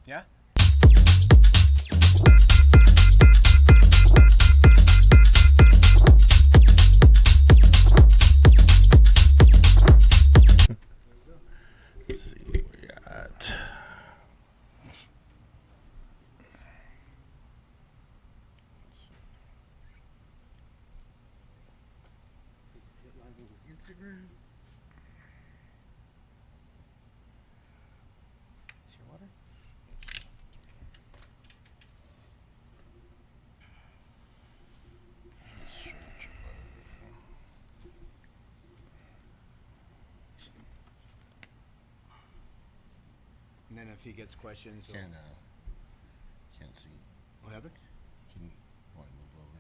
Yeah? Let's see what we got. Instagram. Is your water? And then if he gets questions, he'll- Can't see. what happened? Can you want to move over?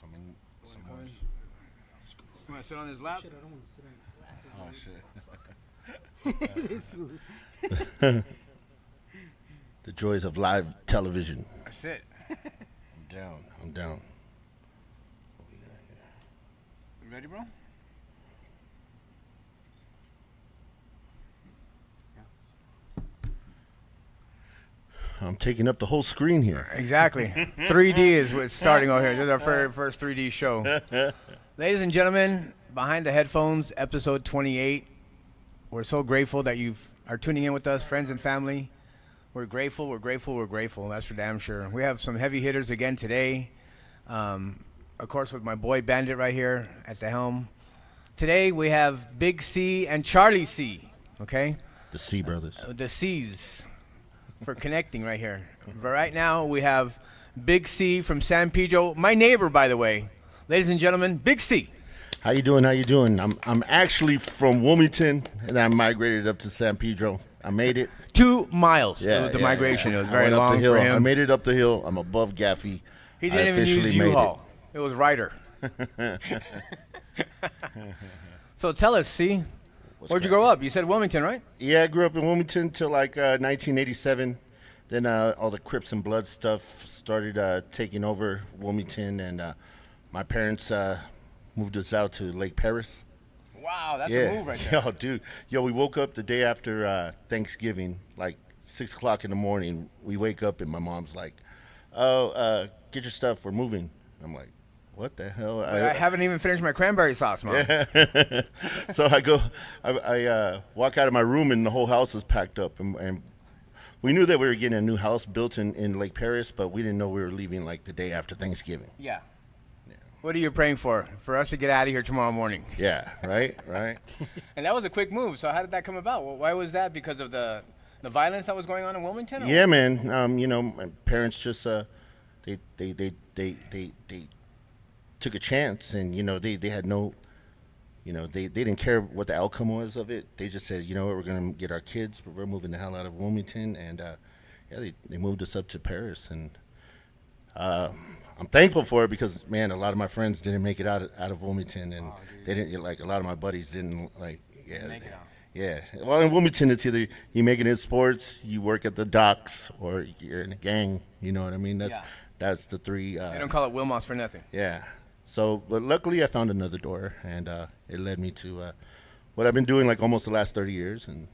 Come in some more. You want to sit on his lap? Shit, I don't want to sit on Oh shit. this one. The joys of live television. That's it. I'm down. I'm down. What we got here? You ready, bro? I'm taking up the whole screen here. Exactly. 3D is what's starting over here. This is our very first 3D show. Ladies and gentlemen, Behind the Headphones, episode 28. We're so grateful that you are tuning in with us, friends and family. We're grateful, we're grateful, we're grateful. That's for damn sure. We have some heavy hitters again today. Of course, with my boy Bandit right here at the helm. Today, we have Big C and Charlie C, okay? The C brothers. The C's for connecting right here. But right now, we have Big C from San Pedro, my neighbor, by the way. Ladies and gentlemen, Big C. How you doing? How you doing? I'm actually from Wilmington, and I migrated up to San Pedro. I made it. 2 miles. Yeah, It was the yeah, migration. yeah. It was I very went up the long hill. for I him. made it up the hill. I'm above Gaffey. He I didn't even officially use made U-Haul. It was Ryder. So tell us, C, where'd you grow up? You said Wilmington, right? Yeah, I grew up in Wilmington till like 1987. Then all the Crips and Blood stuff started taking over Wilmington, and my parents moved us out to Lake Paris. Wow, that's Yeah, a move right there. yo, dude, we woke up the day after Thanksgiving, like 6 o'clock in the morning. We wake up and my mom's like, "Oh, get your stuff, we're moving." I'm like, "What the hell?" I haven't even finished my cranberry sauce, Mom. So I walk out of my room and the whole house is packed up, and we knew that we were getting a new house built in Lake Paris, but we didn't know we were leaving like the day after Thanksgiving. Yeah. What are you praying for? For us to get out of here tomorrow morning. Yeah, right. And that was a quick move. So how did that come about? Why was that? Because of the violence that was going on in Wilmington? Or Yeah, man. My parents just they took a chance, and they had no, they didn't care what the outcome was of it. They just said, we're gonna get our kids, but we're moving the hell out of Wilmington, and they moved us up to Paris, and I'm thankful for it because, man, a lot of my friends didn't make it out of Wilmington, and they didn't, like, a lot of my buddies didn't, like, Make it out. yeah. Well, in Wilmington, it's either you make it in sports, you work at the docks, or you're in a gang. You know what I mean? That's the three. They don't call it Wilmots for nothing. Yeah. So, but luckily, I found another door, and it led me to what I've been doing like almost the last 30 years, and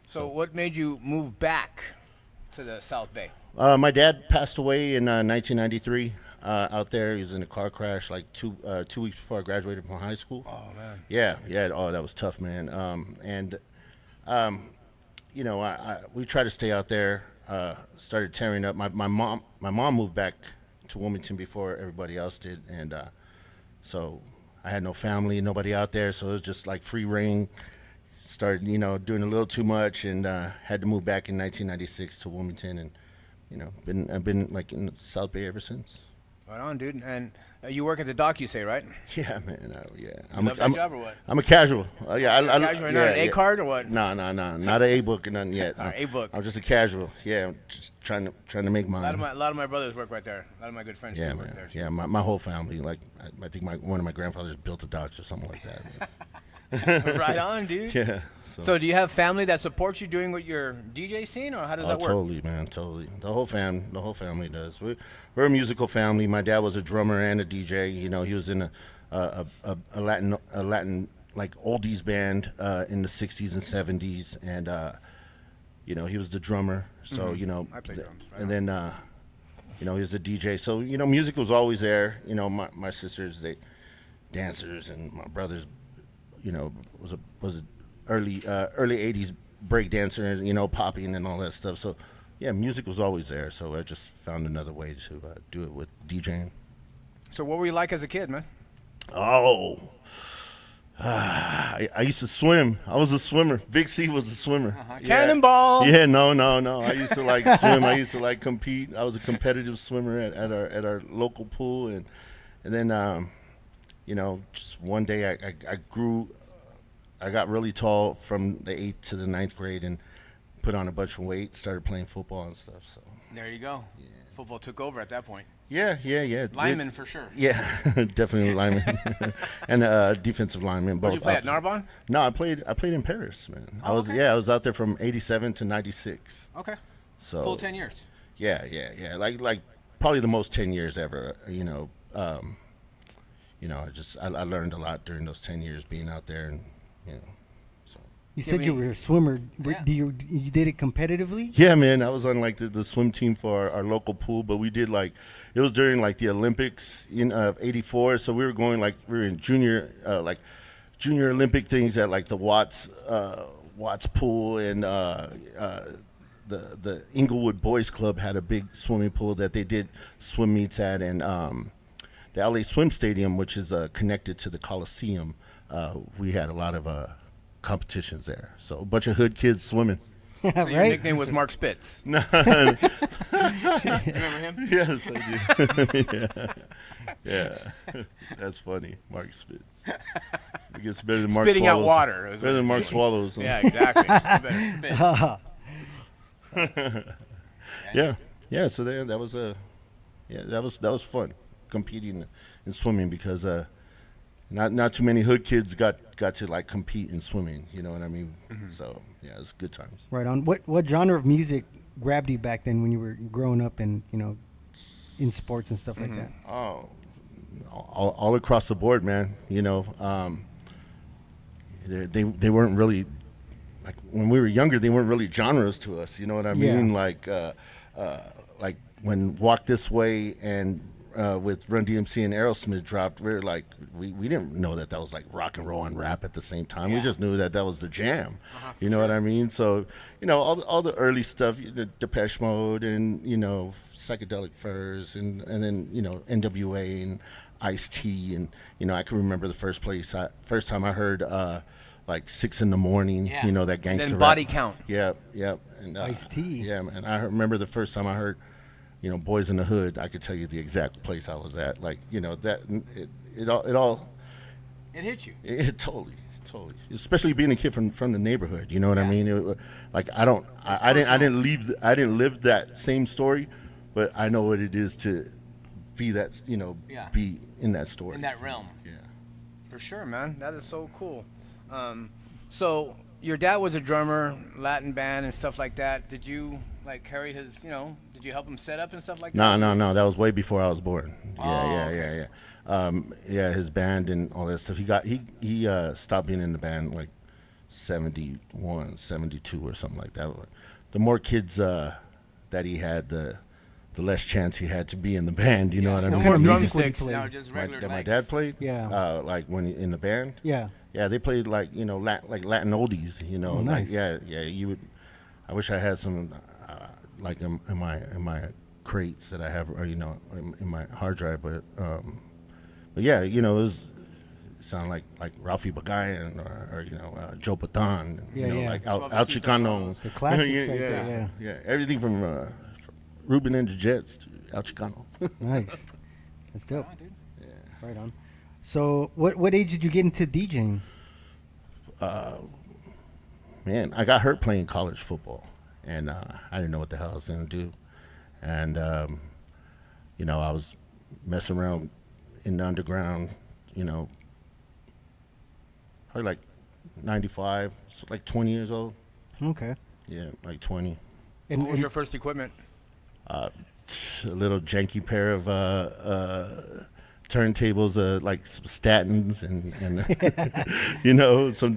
So what made you move back to the South Bay? My dad passed away in 1993 out there. He was in a car crash like 2 weeks before I graduated from high school. Oh, man. Yeah. Oh, that was tough, man. And You know, we try to stay out there. Started tearing up. My mom moved back to Wilmington before everybody else did, and so I had no family, nobody out there, so it was just like free reign. Started, you know, doing a little too much, and had to move back in 1996 to Wilmington, and you know, I've been like in the South Bay ever since. Right on, dude. And you work at the dock, you say, right? Yeah, man. Yeah. You love that job or what? I'm a casual. Yeah, Casual, not an A card or what? No, not an A book or nothing yet. All right, A book. I'm just a casual. Yeah, I'm just trying to make mine. A lot of my brothers work right there. A lot of my good friends Yeah, too work man. there. Yeah, my whole family. Like I think one of my grandfathers built the docks or something like that. Right on, dude. Yeah. So do you have family that supports you doing what your DJ scene, or how does that work? Totally, man. Totally. The whole family does. We're a musical family. My dad was a drummer and a DJ. You know, he was in a Latin like oldies band in the 60s and 70s, and you know, he was the drummer. So you know, I play drums. Right and then you know, he was a DJ. So you know, music was always there. You know, my sisters, they dancers, and my brothers, you know, was a early 80s break dancer, you know, popping and all that stuff. So yeah, music was always there. So I just found another way to do it with DJing. So what were you like as a kid, man? Oh, I used to swim. I was a swimmer. Big C was a swimmer. Yeah. Cannonball. Yeah, no. I used to like swim. I used to like compete. I was a competitive swimmer at our local pool, and then you know, just one day I grew. I got really tall from the 8th to the 9th grade and put on a bunch of weight, started playing football and stuff. So There you go. Yeah. Football took over at that point. yeah. Lineman for sure. Yeah, definitely lineman and defensive lineman. Did you play at Narbonne? No, I played in Paris, man. I was out there from '87 to '96. Okay. So Full 10 years. Yeah. Like probably the most 10 years ever. You know, I learned a lot during those 10 years being out there, and you know. You said you were a swimmer. Yeah. You did it competitively? Yeah, man, I was on like the swim team for our local pool, but we did like, it was during like the Olympics in '84, so we were going like, we were in junior Olympic things at like the Watts pool, and the Inglewood Boys Club had a big swimming pool that they did swim meets at, and the LA Swim Stadium, which is connected to the Coliseum, we had a lot of competitions there. So a bunch of hood kids swimming. So your Right? nickname was Mark Spitz. Remember him? Yes, I do. yeah. That's funny. Mark Spitz. It gets better than Mark Spitting out Swallows. water. Better than Mark Swallows. Yeah, exactly. You better spit. Yeah. So that was fun competing in swimming, because not too many hood kids got to like compete in swimming. You know what I mean? Mm-hmm. So yeah, it was good times. Right on. What genre of music grabbed you back then when you were growing up and, you know, in sports and stuff like that? Oh, all across the board, man. You know, they weren't really, like when we were younger, they weren't really genres to us. You know what I mean? Yeah. Like when Walk This Way and with Run DMC and Aerosmith dropped, we were like, we didn't know that was like rock and roll and rap at the same time. Yeah. We just knew that was the jam. You know what I mean? So, you know, all the early stuff, Depeche Mode and, you know, Psychedelic Furs and then, you know, NWA and Ice-T, and, you know, I can remember the first time I heard like 6 in the morning, Yeah. you know, that gangster Then rap. Body Count. Yep. And Ice-T. Yeah, man. I remember the first time I heard, you know, Boys in the Hood. I could tell you the exact place I was at. Like, you know, that it all It hit you. it totally, especially being a kid from the neighborhood. You know what I mean? Like I didn't live that same story, but I know what it is to be that, you know, Yeah. be in that story. In that realm. Yeah. For sure, man. That is so cool. So your dad was a drummer, Latin band and stuff like that. Did you like carry his, you know, did you help him set up and stuff like that? No. That was way before I was born. Okay. Yeah. His band and all that stuff. He stopped being in the band like 71, 72 or something like that. The more kids that he had, the less chance he had to be in the band. You know what I No mean? more What kind of music would he drumsticks. play? No, just regular My legs. dad played. Yeah. Like when in the band. Yeah. Yeah, they played like like Latin oldies. Oh, nice. Like You would. I wish I had some like in my crates that I have, or in my hard drive. But yeah, it was sound like Ralphie Bagayan or Joe Patan. Yeah, yeah. Like Al Chicano. The classics right there. Yeah. Yeah, everything from Ruben and the Jets to El Chicano. Nice. That's dope. dude. Right on. So, what age did you get into DJing? Man, I got hurt playing college football, and I didn't know what the hell I was gonna do, and I was messing around in the underground, probably like 95, so like 20 years old. Okay. Yeah, like 20. What was your first equipment? A little janky pair of turntables, like some statins and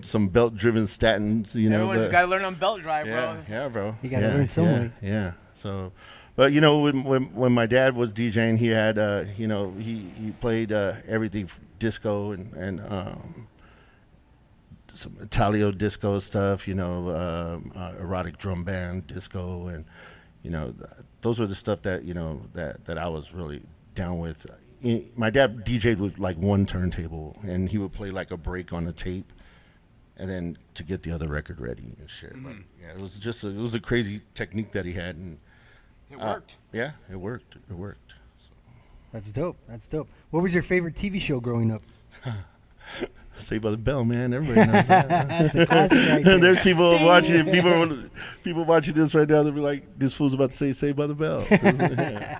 some belt driven statins. Everyone's got to learn on belt drive, bro. Yeah, bro. You gotta learn somewhere. Yeah. So, but when my dad was DJing, he had he played everything disco and some Italio disco stuff. Erotic drum band disco, and those were the stuff that that I was really down with. My dad DJ'd with like one turntable, and he would play like a break on the tape, and then to get the other record ready and shit. Mm-hmm. Like, yeah, it was a crazy technique that he had, and It worked. yeah, it worked. So. That's dope. What was your favorite TV show growing up? Saved by the Bell, man. Everybody knows that. That's a classic right there. There's people watching it. People watching this right now. They'll be like, "This fool's about to say Saved by the Bell." Yeah,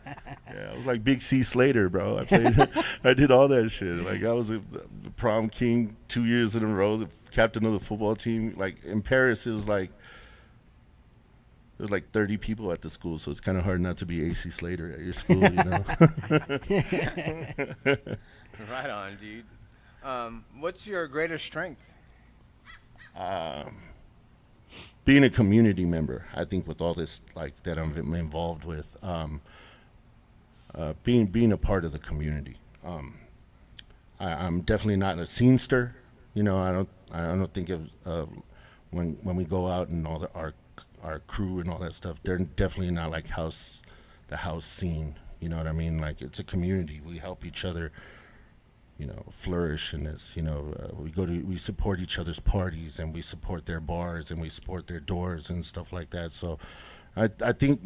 I was like Big C Slater, bro. I did all that shit. Like I was the prom king 2 years in a row, the captain of the football team. Like in Paris, it was like 30 people at the school, so it's kind of hard not to be AC Slater at your school, Right on, dude. What's your greatest strength? Being a community member, I think, with all this like that I'm involved with, being a part of the community. I'm definitely not a scenester. I don't think of when we go out and all our crew and all that stuff. They're definitely not like the house scene. You know what I mean? Like it's a community. We help each other. Flourish in this. We support each other's parties, and we support their bars, and we support their doors and stuff like that. So, I think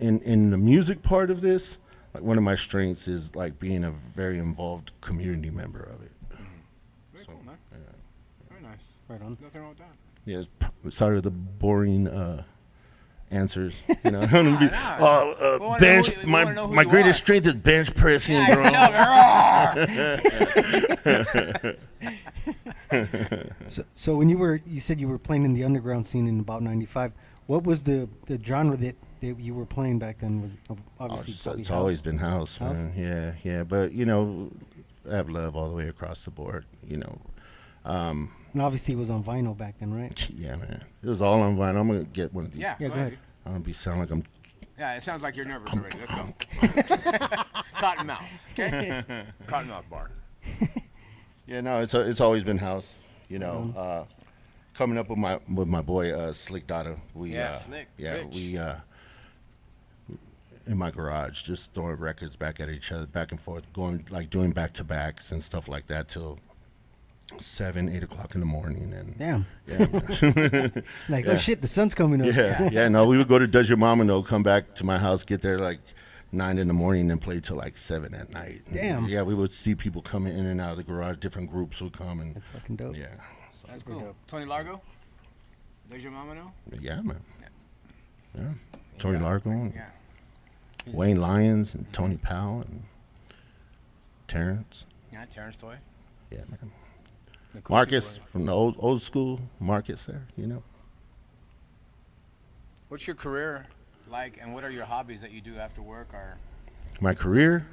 in the music part of this, like one of my strengths is like being a very involved community member of it. Very cool, man. Yeah. Very nice. Right on. Nothing wrong with that. Yeah. Sorry for the boring answers. Well, Bench. we wanna know who My you greatest are. strength is bench pressing, bro. So when you said you were playing in the underground scene in about '95. What was the genre that you were playing back then? Was obviously It's house? always been house, man. Yeah. But I have love all the way across the board. And obviously it was on vinyl back then, right? Yeah, man. It was all on vinyl. I'm gonna get one of these. Yeah, Yeah, go ahead. I'm gonna sound like I'm. Yeah, it sounds like you're nervous already. Let's go. Cottonmouth. Okay? Cottonmouth bar. Yeah, no. It's always been house. Coming up with my boy Slick Dada. Slick. Yeah, Rich. we in my garage just throwing records back at each other, back and forth, doing back to backs and stuff like that till 7, 8 o'clock in the morning. And Damn. yeah, man. Like, Yeah. oh shit, the sun's coming up. Yeah. No, we would go to Does Your Mama Know, come back to my house, get there like 9 in the morning, and play till like 7 at night. Damn. Yeah, we would see people coming in and out of the garage. Different groups would come, and That's fucking dope. yeah, so, That's cool. Tony Largo? Does your mama know? yeah, man. Yeah, Tony Largo, and Yeah. Wayne Lyons, and Tony Powell, and Terrence. Yeah, Terrence Toy. Yeah, man. The cool Marcus people. from the old school. Marcus there, What's your career like, and what are your hobbies that you do after work? Or My career,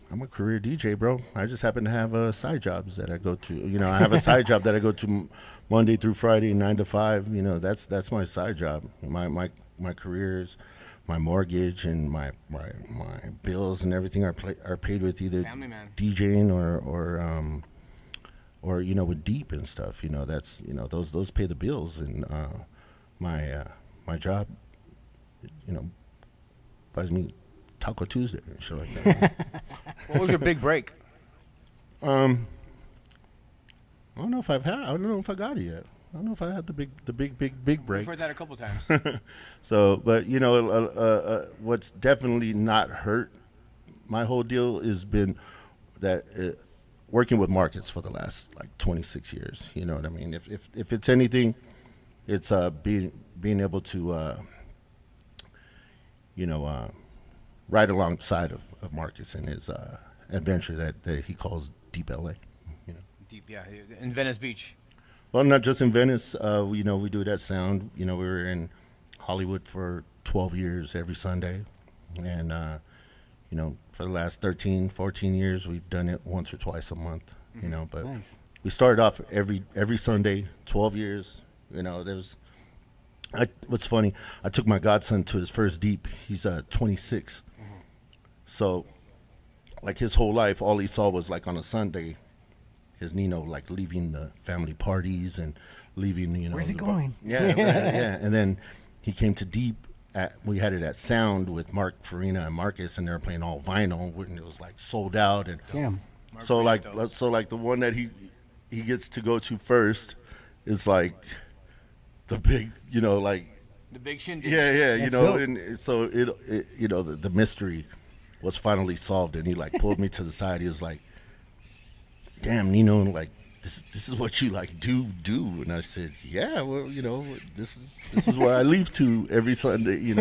I'm a career DJ, bro. I just happen to have side jobs that I go to. I have a side job that I go to Monday through Friday, 9 to 5. That's my side job. My career is my mortgage and my or with Deep and stuff. That's those pay the bills, and my job, buys me Taco Tuesday and shit like that. What was your big break? I don't know if I got it yet. I don't know if I had the big break. We've heard that a couple times. So, but what's definitely not hurt my whole deal has been that working with markets for the last like 26 years. You know what I mean? If it's anything, it's being able to ride alongside of Marcus in his adventure that he calls Deep LA. Deep, yeah, in Venice Beach. Well, not just in Venice. We do that sound. We were in Hollywood for 12 years every Sunday. And, for the last 13, 14 years, we've done it once or twice a month, But Nice. we started off every Sunday, 12 years. What's funny, I took my godson to his first Deep. He's 26. So, like his whole life, all he saw was like on a Sunday, his Nino like leaving the family parties and leaving, Where's he going? Yeah, yeah. And then he came to Deep. We had it at Sound with Mark Farina and Marcus, and they were playing all vinyl, and it was like sold out. And Damn. so like the one that he gets to go to first is like the big, like The big shindig. yeah, That's dope. and so it the mystery was finally solved, and he like pulled me to the side. He was like, "Damn, Nino, like this is what you like do," and I said, "Yeah, well, this is where I leave to every Sunday,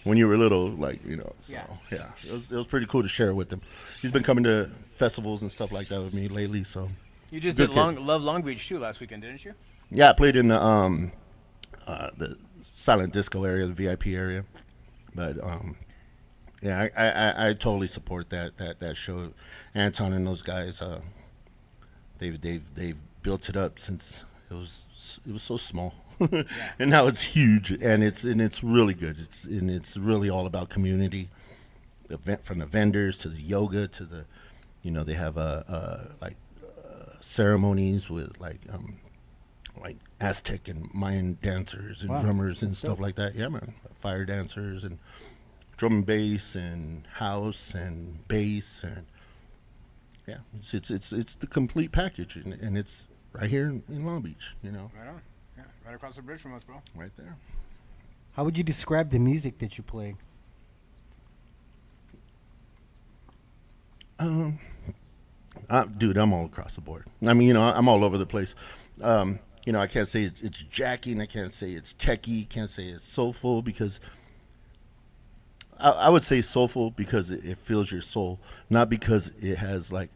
when you were little, like, so yeah, it was pretty cool to share it with him. He's been coming to festivals and stuff like that with me lately, so You just Good did kid. Love Long Beach too last weekend, didn't you? yeah, I played in the silent disco area, the VIP area, but yeah, I totally support that show. Anton and those guys, they've built it up since it was so small, and now it's huge, and it's really good. It's really all about community. From the vendors to the yoga to the, they have ceremonies with like Aztec and Mayan dancers and Wow. drummers and stuff like that. Yeah, man, fire dancers and drum and bass and house and bass and yeah, it's the complete package, and it's right here in Long Beach, Right on. Yeah, right across the bridge from us, bro. right there. How would you describe the music that you play? Dude, I'm all across the board. I mean, I'm all over the place. I can't say it's jacking. I can't say it's techie. Can't say it's soulful because I would say soulful because it fills your soul, not because it has like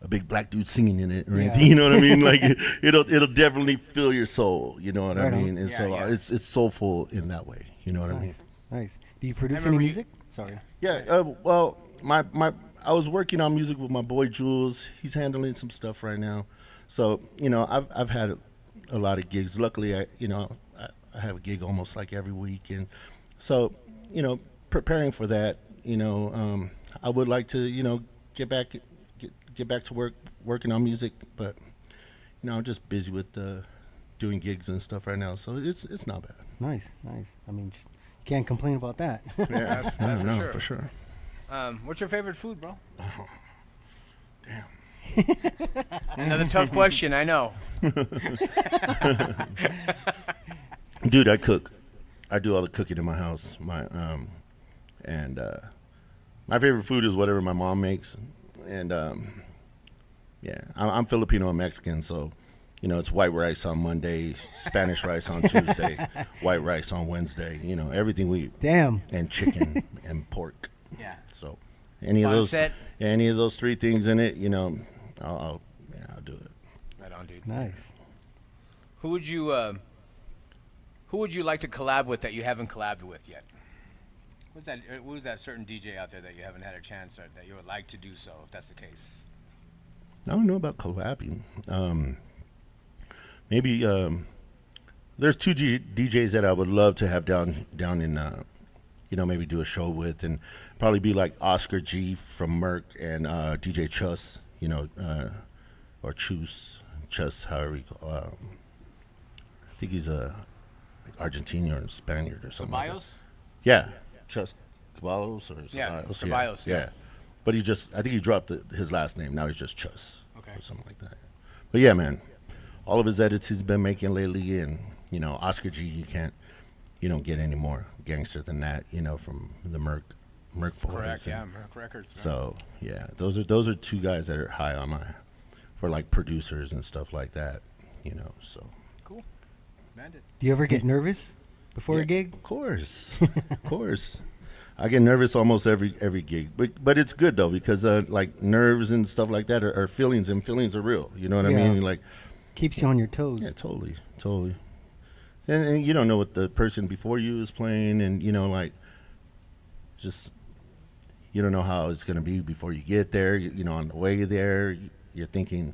a big black dude singing in it or Yeah. anything. You know what I mean? Like it'll definitely fill your soul. You know what Right I on. mean? And Yeah, so yeah. it's soulful in that way. You know what I mean? Nice. Nice. Do you produce any remember you- music? Sorry. Yeah. Well, I was working on music with my boy Jules. He's handling some stuff right now. So I've had a lot of gigs. Luckily, I have a gig almost like every week, and so preparing for that. I would like to get back to working on music, but I'm just busy with doing gigs and stuff right now. So it's not bad. Nice. Nice. I mean, just can't complain about that. Yeah, That's no, for no, sure. for sure. What's your favorite food, bro? Damn. Another tough question, I know. Dude, I cook. I do all the cooking in my house. My favorite food is whatever my mom makes, and yeah, I'm Filipino and Mexican, so it's white rice on Monday, Spanish rice on Tuesday, white rice on Wednesday. Everything we Damn. and chicken and pork. Yeah. So any of those 3 things in it, I'll do it. Right on, dude. Nice. Who would you like to collab with that you haven't collabed with yet? Who's that certain DJ out there that you haven't had a chance or that you would like to do so, if that's the case? I don't know about collabing. Maybe there's 2 DJs that I would love to have down in maybe do a show with, and probably be like Oscar G from Merck and DJ Chus, or Chus, however you call. I think he's a like Argentinian or Spaniard or something. Like that. Ceballos? Yeah, Chus Caballos or Yeah, Ceballos. Ceballos, yeah. But I think he dropped his last name. Now he's just Chus. Okay. Or something like that. But yeah, man, all of his edits he's been making lately, and Oscar G, you don't get any more gangster than that, from the Merc Boys. Correct, yeah, Merc Records. Man. So yeah, those are two guys that are high on my for like producers and stuff like that, So Cool. Bandit. Do you ever get nervous before yeah, a gig? Of course, of course. I get nervous almost every gig, but it's good though because like nerves and stuff like that are feelings, and feelings are real. You know what I mean? Like keeps you on your toes. Yeah, totally. And you don't know what the person before you is playing, and like just you don't know how it's gonna be before you get there. On the way there, you're thinking,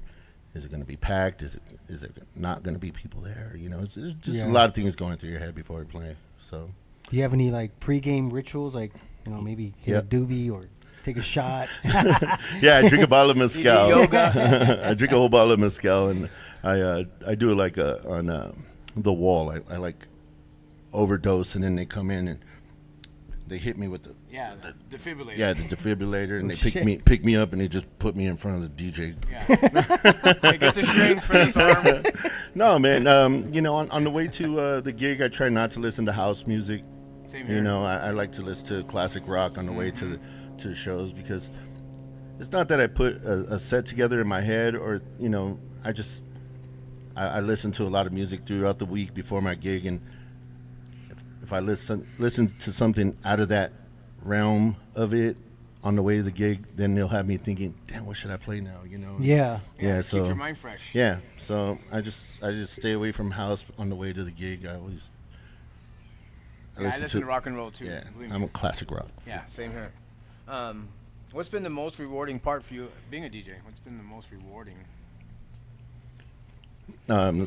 is it gonna be packed? Is it not gonna be people there? It's just a lot of things going through your head before you play. So. Do you have any like pre-game rituals, like maybe hit a doobie or take a shot? Yeah, I drink a bottle of mezcal. Yoga. I drink a whole bottle of mezcal, and I do it like on the wall. I like overdose, and then they come in and they hit me with the defibrillator. Yeah, the defibrillator, and they pick me up, and they just put me in front of the DJ. Yeah. They get the strings for this arm. No, man. On the way to the gig, I try not to listen to house music. Same here. I like to listen to classic rock on the way to the shows, because it's not that I put a set together in my head, or I listen to a lot of music throughout the week before my gig, and if I listen to something out of that realm of it on the way to the gig, then they'll have me thinking, damn, what should I play now? Yeah. So keep your mind fresh. Yeah, so I just stay away from house on the way to the gig. I listen to rock and roll too. Yeah, I'm a classic rock. Yeah, same here. What's been the most rewarding part for you being a DJ? What's been the most rewarding? The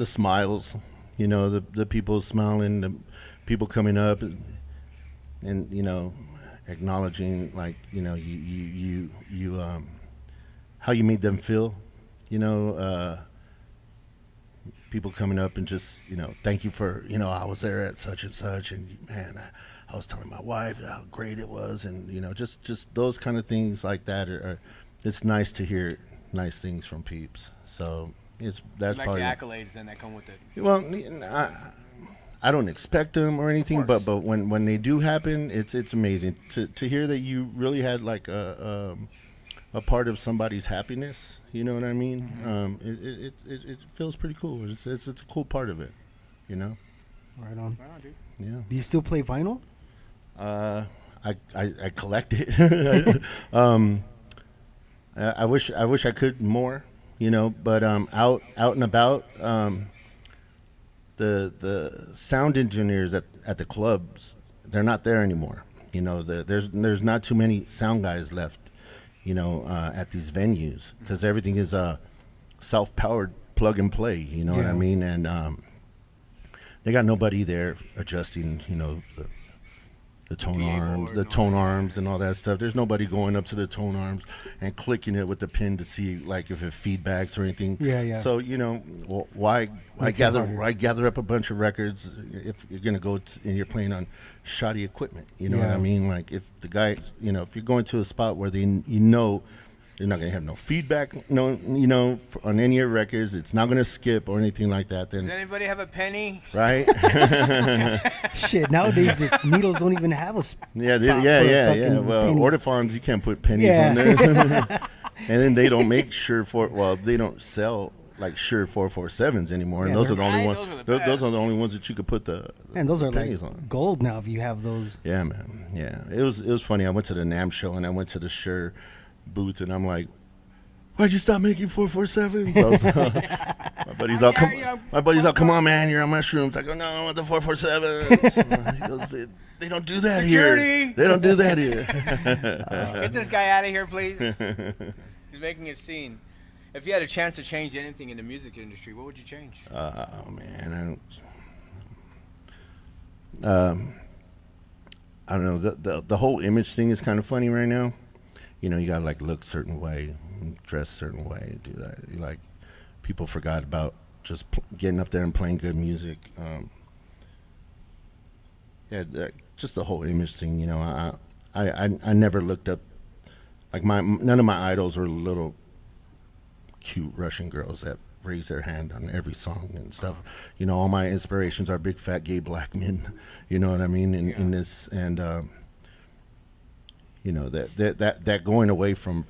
smiles, the people smiling, the people coming up, and acknowledging, like, you how you made them feel, people coming up and just, thank you for, I was there at such and such, and man, I was telling my wife how great it was, and just those kind of things like that it's nice to hear nice things from peeps. So that's like probably the accolades then that come with it. Well, I don't expect them or anything, but when they do happen, it's amazing to hear that you really had like a part of somebody's happiness. You know what I mean? Mm-hmm. It feels pretty cool. It's a cool part of it. Right on. Right on, dude. Yeah. Do you still play vinyl? I collect it. I wish I could more, but out and about, the sound engineers at the clubs, they're not there anymore. There's not too many sound guys left, at these venues, because everything is self-powered plug and play. You know what I mean? And they got nobody there adjusting, the tone arms and all that stuff. There's nobody going up to the tone arms and clicking it with the pin to see like if it feedbacks or anything. Yeah. So why gather up a bunch of records if you're gonna go and you're playing on shoddy equipment? You know what I mean? Like if the guy, if you're going to a spot where you're not gonna have no feedback, on any of your records. It's not gonna skip or anything like that. Then does anybody have a penny? Right? Shit, nowadays needles don't even have a spot. Yeah. Well, penny. Ortophones, you can't put pennies on there. And then they don't make they don't sell like Shure 447s anymore. And those are the only ones. Those are the only ones that you could put the those are pennies like on. Gold now if you have those. Yeah, man. Yeah, it was funny. I went to the NAMM show and I went to the Shure booth, and I'm like, why'd you stop making 447s? My buddy's all, come on, man, you're on mushrooms. I go, no, I want the 447s. He goes, they don't do that Security. here. They don't do that here. Get this guy out of here, please. He's making a scene. If you had a chance to change anything in the music industry, what would you change? Oh, man, I don't know. The whole image thing is kind of funny right now. You gotta like look a certain way. dress a certain way, do that. Like, people forgot about just getting up there and playing good music. Just the whole image thing, you know. I never looked up, like, none of my idols were little cute Russian girls that raise their hand on every song and stuff. You know, all my inspirations are big fat gay black men. You know what I mean? In this, and you know, that going away from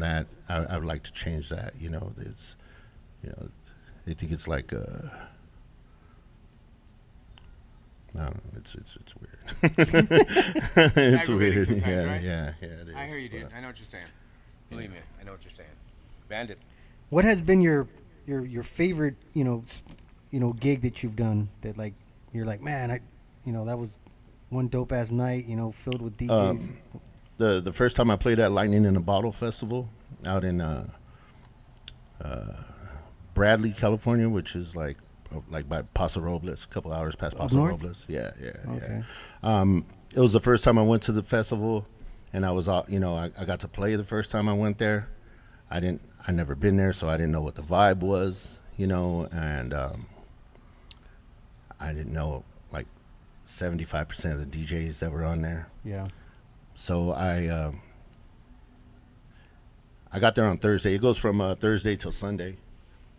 that, I would like to change that. You know, it's, you know, I think it's like I don't know. It's weird. It's weird. Sometimes, Yeah, right? yeah, it is. I hear you, dude. I know what you're saying. Believe me, I know what you're saying. Bandit. What has been your favorite, you know, gig that you've done that, like, you're like, man, that was one dope ass night, you know, filled with DJs. The first time I played at Lightning in a Bottle Festival out in Bradley, California, which is like by Paso Robles, a couple hours past Paso Robles. Yeah. Okay. It was the first time I went to the festival, and I was, you know, I got to play the first time I went there. I never been there, so I didn't know what the vibe was, you know, and I didn't know like 75% of the DJs that were on there. Yeah. So I got there on Thursday. It goes from Thursday till Sunday.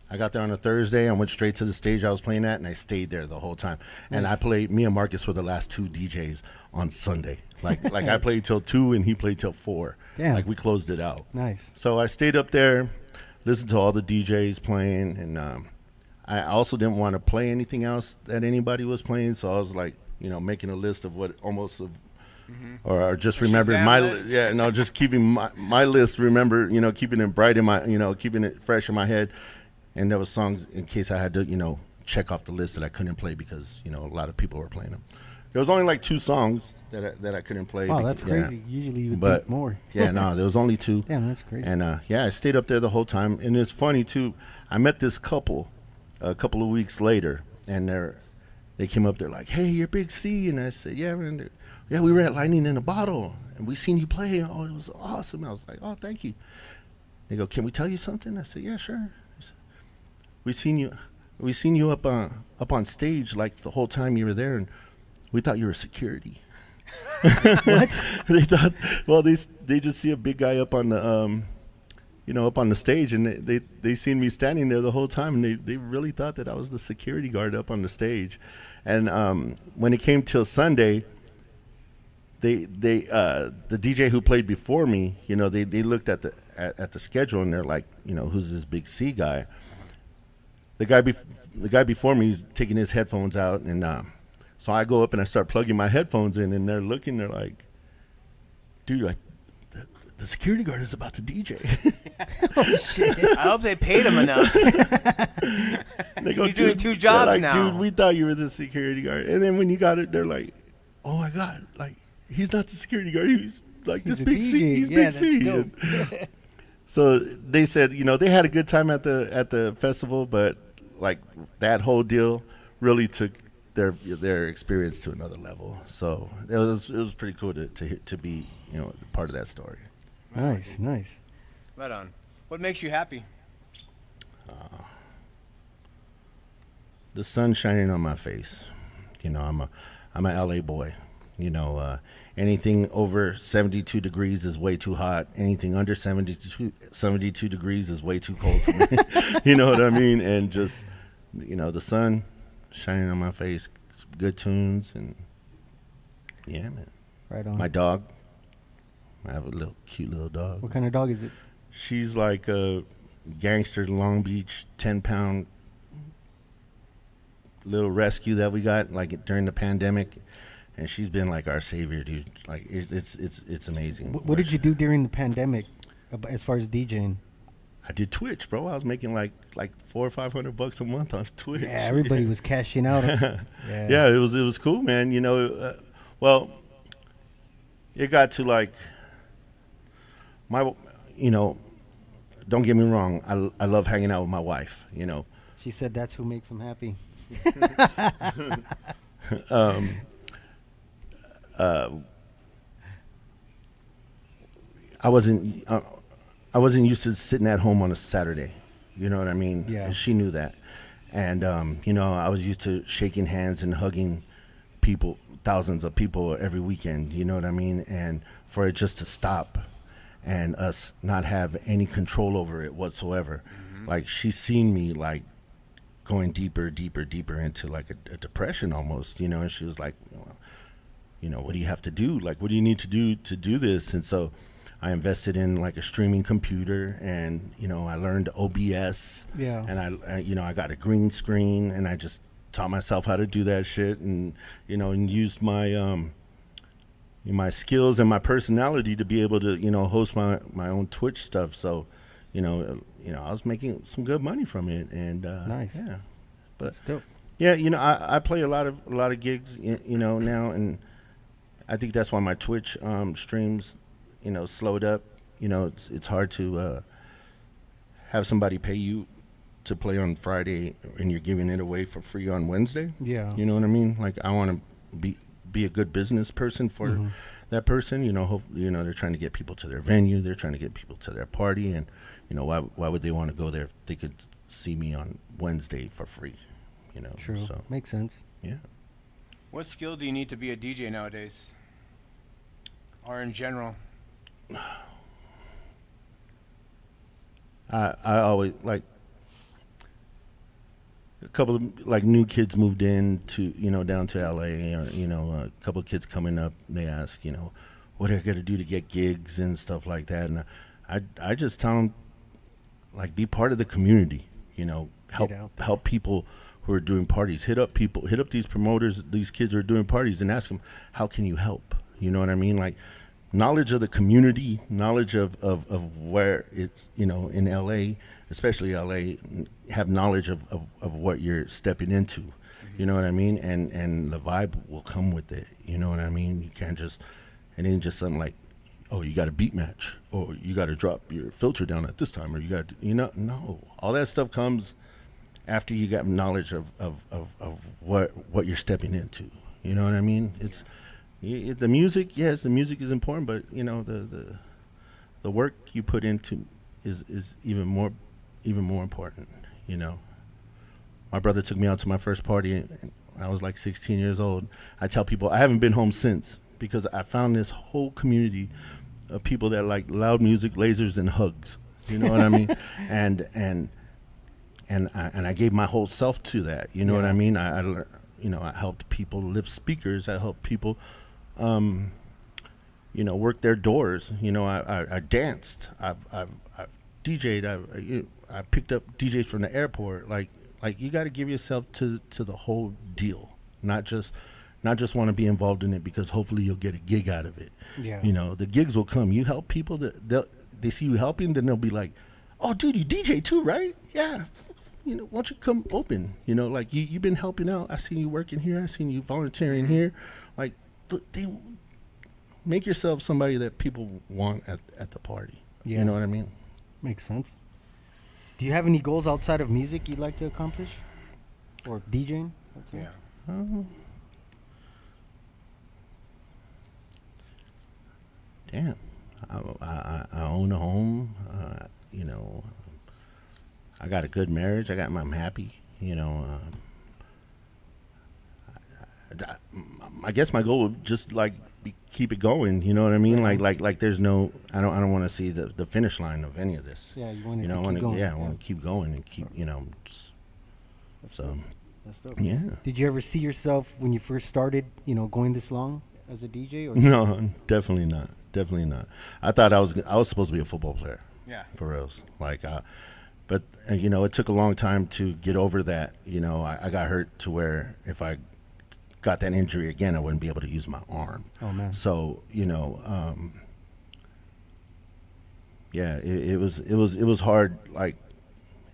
I got there on a Thursday. I went straight to the stage I was playing at, and I stayed there the whole time. And Nice. I played. Me and Marcus were the last two DJs on Sunday. Like I played till 2 and he played till 4. Damn. Like we closed it out. Nice. So I stayed up there, listened to all the DJs playing, and I also didn't want to play anything else that anybody was playing. So I was like, you know, making a list of what almost of. Or just remembering Shazam my list? just keeping my list. Remember, you know, keeping it bright in my, you know, keeping it fresh in my head. And there was songs in case I had to, you know, check off the list that I couldn't play because, you know, a lot of people were playing them. There was only like 2 songs that I couldn't play. Oh, that's crazy. Usually you would But think more. yeah, no, there was only 2. Damn, that's crazy. And I stayed up there the whole time. And it's funny too. I met this couple a couple of weeks later, and they came up there like, "Hey, you're Big C," and I said, "Yeah, man. Yeah, we were at Lightning in a Bottle, and we seen you play. Oh, it was awesome." I was like, "Oh, thank you." They go, "Can we tell you something?" I said, "Yeah, sure." We seen you up on stage like the whole time you were there, and we thought you were security. What? They thought, well, they just see a big guy up on the up on the stage, and they seen me standing there the whole time, and they really thought that I was the security guard up on the stage. And when it came till Sunday, the DJ who played before me, you know, they looked at the schedule, and they're like, you know, who's this Big C guy? The guy before me is taking his headphones out, and so I go up and I start plugging my headphones in, and they're looking, they're like, "Dude, the security guard is about to DJ." Oh, shit. I hope they paid him enough. They go, He's doing "Dude," 2 they're jobs like, now. "Dude, we thought you were the security guard." And then when you got it, they're like, "Oh my God, like he's not the security guard. He's like He's this a Big C. DJ. He's Yeah, Big that's C." dope. So they said, you know, they had a good time at the festival, but like that whole deal really took their experience to another level. So it was pretty cool to be, you know, part of that story. Nice. Right on. What makes you happy? The sun shining on my face. You know, I'm a LA boy. You know, anything over 72 degrees is way too hot. Anything under 72 degrees is way too cold for me. You know what I mean? And just, you know, the sun shining on my face, good tunes, and yeah, man. Right on. My dog. I have a cute little dog. What kind of dog is it? She's like a gangster Long Beach 10-pound little rescue that we got like during the pandemic, and she's been like our savior, dude. Like it's amazing. What did you do during the pandemic, as far as DJing? I did Twitch, bro. I was making like $400 or $500 a month on Twitch. Yeah, everybody was cashing out. Yeah, it was cool, man. You know, well, it got to like you know, don't get me wrong. I love hanging out with my wife. You know, She said that's who makes them happy. I wasn't used to sitting at home on a Saturday. You know what I mean? Yeah. And she knew that. And, you know, I was used to shaking hands and hugging people, thousands of people every weekend. You know what I mean? And for it just to stop and us not have any control over it whatsoever. Like, she's seen me, like, going deeper into, like, a depression almost, you know? And she was like, well, you know, what do you have to do? Like, what do you need to do this? And so I invested in like a streaming computer, and you know, I learned OBS. Yeah. And I you know, I got a green screen, and I just taught myself how to do that shit, and you know, and used my skills and my personality to be able to, you know, host my own Twitch stuff. So, you know, I was making some good money from it, and Nice. Yeah, but That's dope. yeah, you know, I play a lot of gigs, you know, now, and I think that's why my Twitch streams, you know, slowed up. You know, it's hard to have somebody pay you to play on Friday and you're giving it away for free on Wednesday. Yeah. You know what I mean? Like, I want to be a good business person for that person. You know, you know, they're trying to get people to their venue. They're trying to get people to their party, and you know, why would they want to go there if they could see me on Wednesday for free? You know, True. So Makes sense. yeah. What skill do you need to be a DJ nowadays, or in general? I always, like, a couple of like new kids moved in to, you know, down to LA, or you know, a couple of kids coming up, and they ask, you know, what I got to do to get gigs and stuff like that, and I just tell them, like, be part of the community, you know, help people who are doing parties, hit up these promoters, these kids who are doing parties, and ask them, how can you help? You know what I mean? Like, knowledge of the community, knowledge of where it's, you know, in LA, especially LA, have knowledge of what you're stepping into. You know what I mean? And the vibe will come with it. You know what I mean? You can't just, it ain't just something like, oh, you got a beat match, or you got to drop your filter down at this time, or you got, you know, no. All that stuff comes after you got knowledge of what you're stepping into. You know what I mean? It's, the music, yes, the music is important, but you know, the work you put into is even more important. You know, my brother took me out to my first party, and I was like 16 years old. I tell people I haven't been home since, because I found this whole community of people that like loud music, lasers, and hugs. You know what I mean? And I gave my whole self to that. You know what I mean? I you know, I helped people lift speakers. I helped people, you know, work their doors. You know, I danced. I've DJ'd. I picked up DJs from the airport. Like you got to give yourself to the whole deal, not just want to be involved in it because hopefully you'll get a gig out of it. Yeah. You know, the gigs will come. You help people. They see you helping, then they'll be like, oh, dude, you DJ too, right? Yeah. You know, why don't you come open? You know, like you've been helping out. I seen you working here. I seen you volunteering here. Like, they make yourself somebody that people want at the party. Yeah. You know what I mean? Makes sense. Do you have any goals outside of music you'd like to accomplish, or DJing? Yeah. Damn. I own a home. You know, I got a good marriage. I'm happy. You know, I guess my goal would just like keep it going. You know what I mean? Like there's no. I don't want to see the finish line of any of this. Yeah, you want to I keep want going. I want to keep going and keep. You know. So. That's dope. Yeah. Did you ever see yourself when you first started, you know, going this long as a DJ? Or No, definitely not. Definitely not. I thought I was supposed to be a football player. Yeah. For reals. Like, but you know, it took a long time to get over that. You know, I got hurt to where if I got that injury again, I wouldn't be able to use my arm. Oh man. So you know, yeah, it was hard. Like,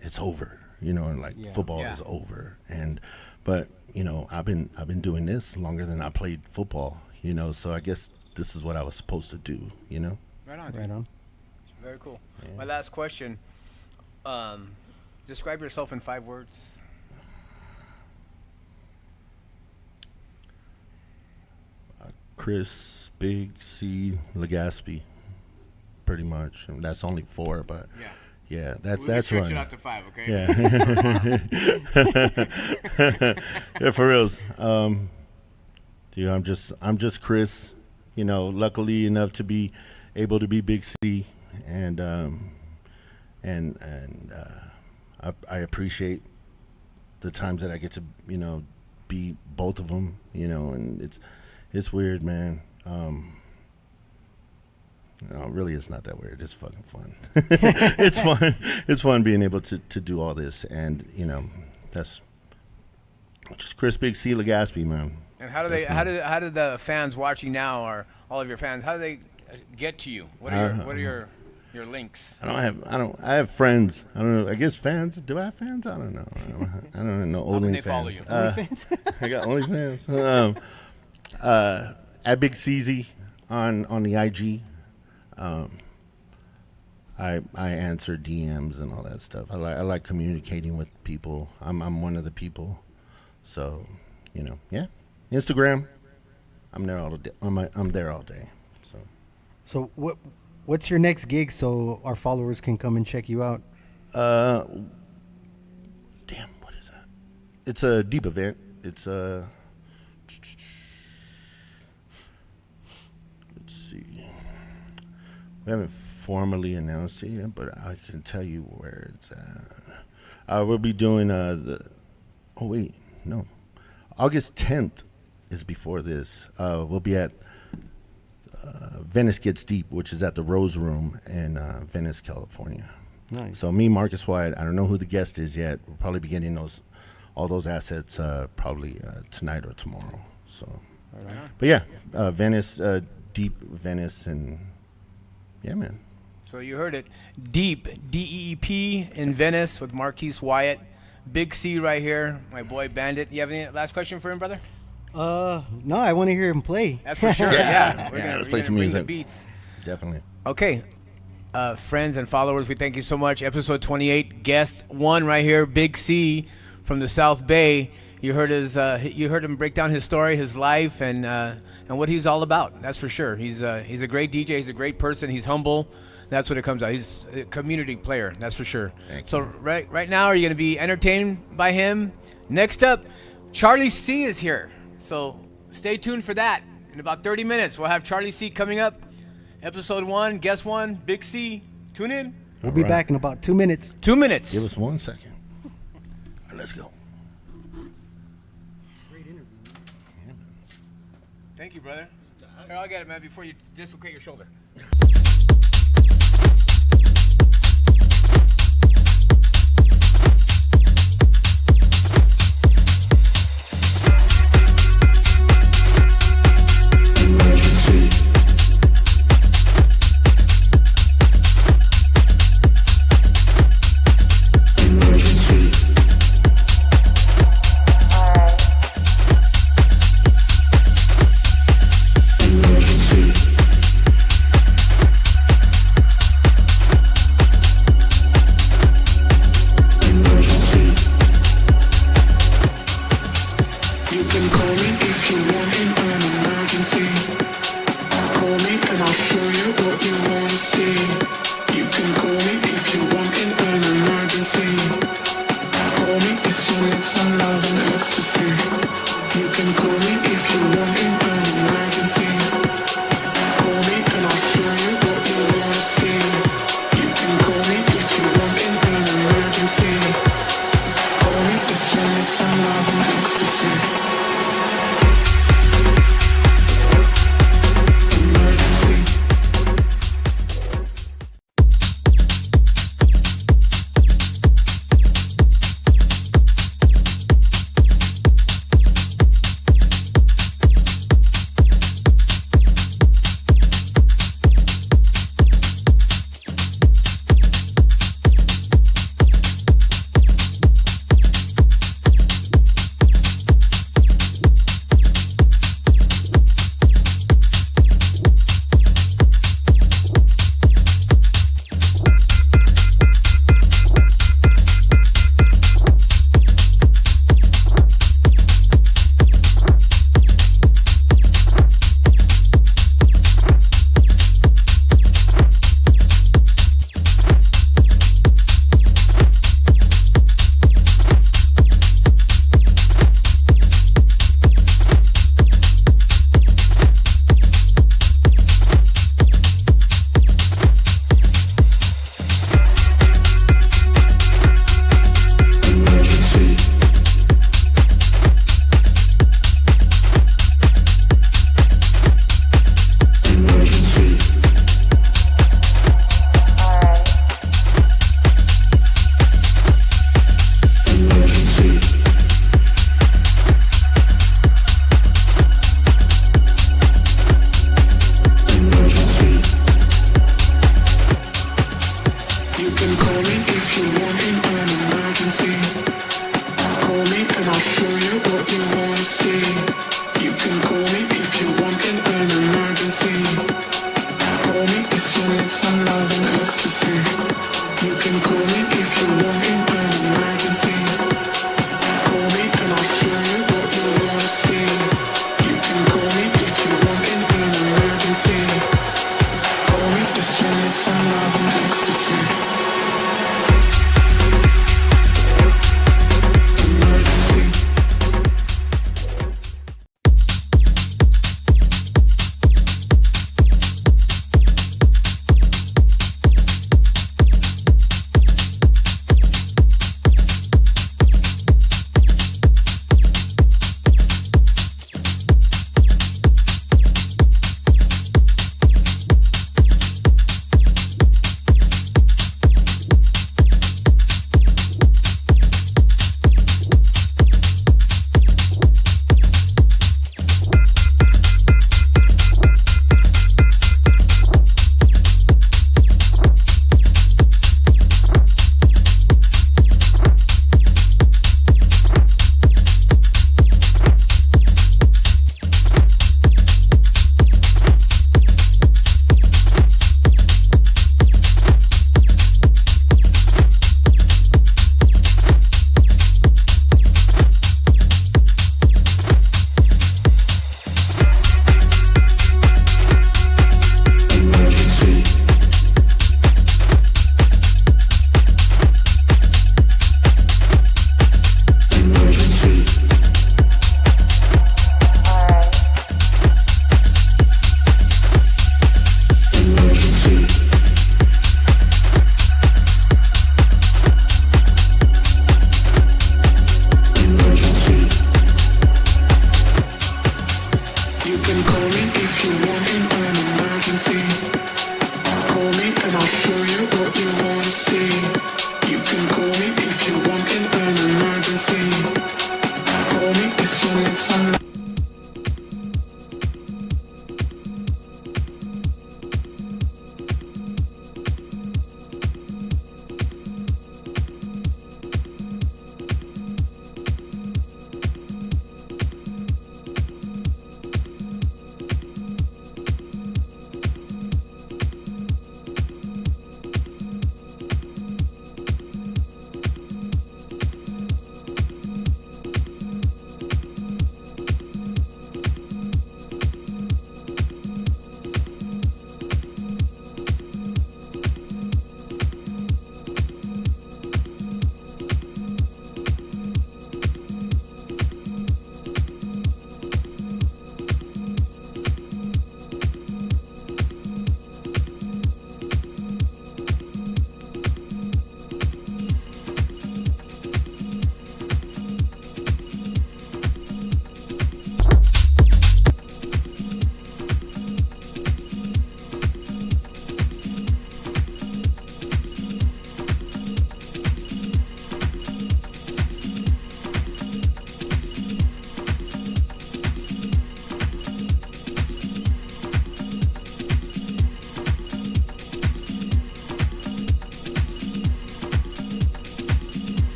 it's over. You know, and like football is over. But you know, I've been doing this longer than I played football. You know, so I guess this is what I was supposed to do. You know. Right on. Right on. Very cool. Yeah. My last question. Describe yourself in 5 words. Chris Big C Legaspi. pretty much. And that's only 4, but Yeah. yeah, that's We'll stretch running. it out to 5, okay? Yeah. Yeah, for reals. Dude, I'm just Chris. You know, luckily enough to be able to be Big C, and I appreciate the times that I get to, you know, be both of them. You know, and it's weird, man. No, really, it's not that weird. It's fucking fun. It's fun. It's fun being able to do all this, and you know, that's just Chris Big C Legaspi, man. And how do they? How do the fans watching now, or all of your fans? How do they get to you? What are your links? I have friends. I don't know. I guess fans. Do I have fans? I don't know. I don't know. How can Only they follow you? I got OnlyFans. At Big CZ on the IG. I answer DMs and all that stuff. I like communicating with people. I'm one of the people. So, you know, yeah. Instagram. I'm there all day. I'm there all day. So what's your next gig so our followers can come and check you out? Damn, what is that? It's a deep event. It's let's see. We haven't formally announced it yet, but I can tell you where it's at. We'll be doing August 10th is before this. We'll be at Venice Gets Deep, which is at the Rose Room in Venice, California. Nice. So me, Marcus Wyatt, I don't know who the guest is yet. We'll probably be getting all those assets probably tonight or tomorrow. So, Right. but yeah, Venice, Deep Venice, and yeah, man. So you heard it. Deep, DEEP in Venice with Marquise Wyatt. Big C right here, my boy Bandit. You have any last question for him, brother? No, I want to hear him play. That's for sure. Yeah. We're Yeah, gonna, let's we're play gonna some bring the music. beats. Definitely. Okay. Friends and followers, we thank you so much. Episode 28, guest 1 right here, Big C from the South Bay. You heard him break down his story, his life, and what he's all about. That's for sure. He's a great DJ. He's a great person. He's humble. That's what it comes out. He's a community player. That's for sure. So right now, are you going to be entertained by him? Next up, Charlie C is here. So stay tuned for that. In about 30 minutes, we'll have Charlie C coming up. Episode 1, guest 1, Big C. Tune in. We'll be back in about 2 minutes. 2 minutes. Give us 1 second. All right, let's go. Great interview. Thank you, brother. Here, I'll get it, man, before you dislocate your shoulder. can call me if you want in an emergency. Call me and I'll show you what you wanna see. You can call me if you want in an emergency. Call me if you need some.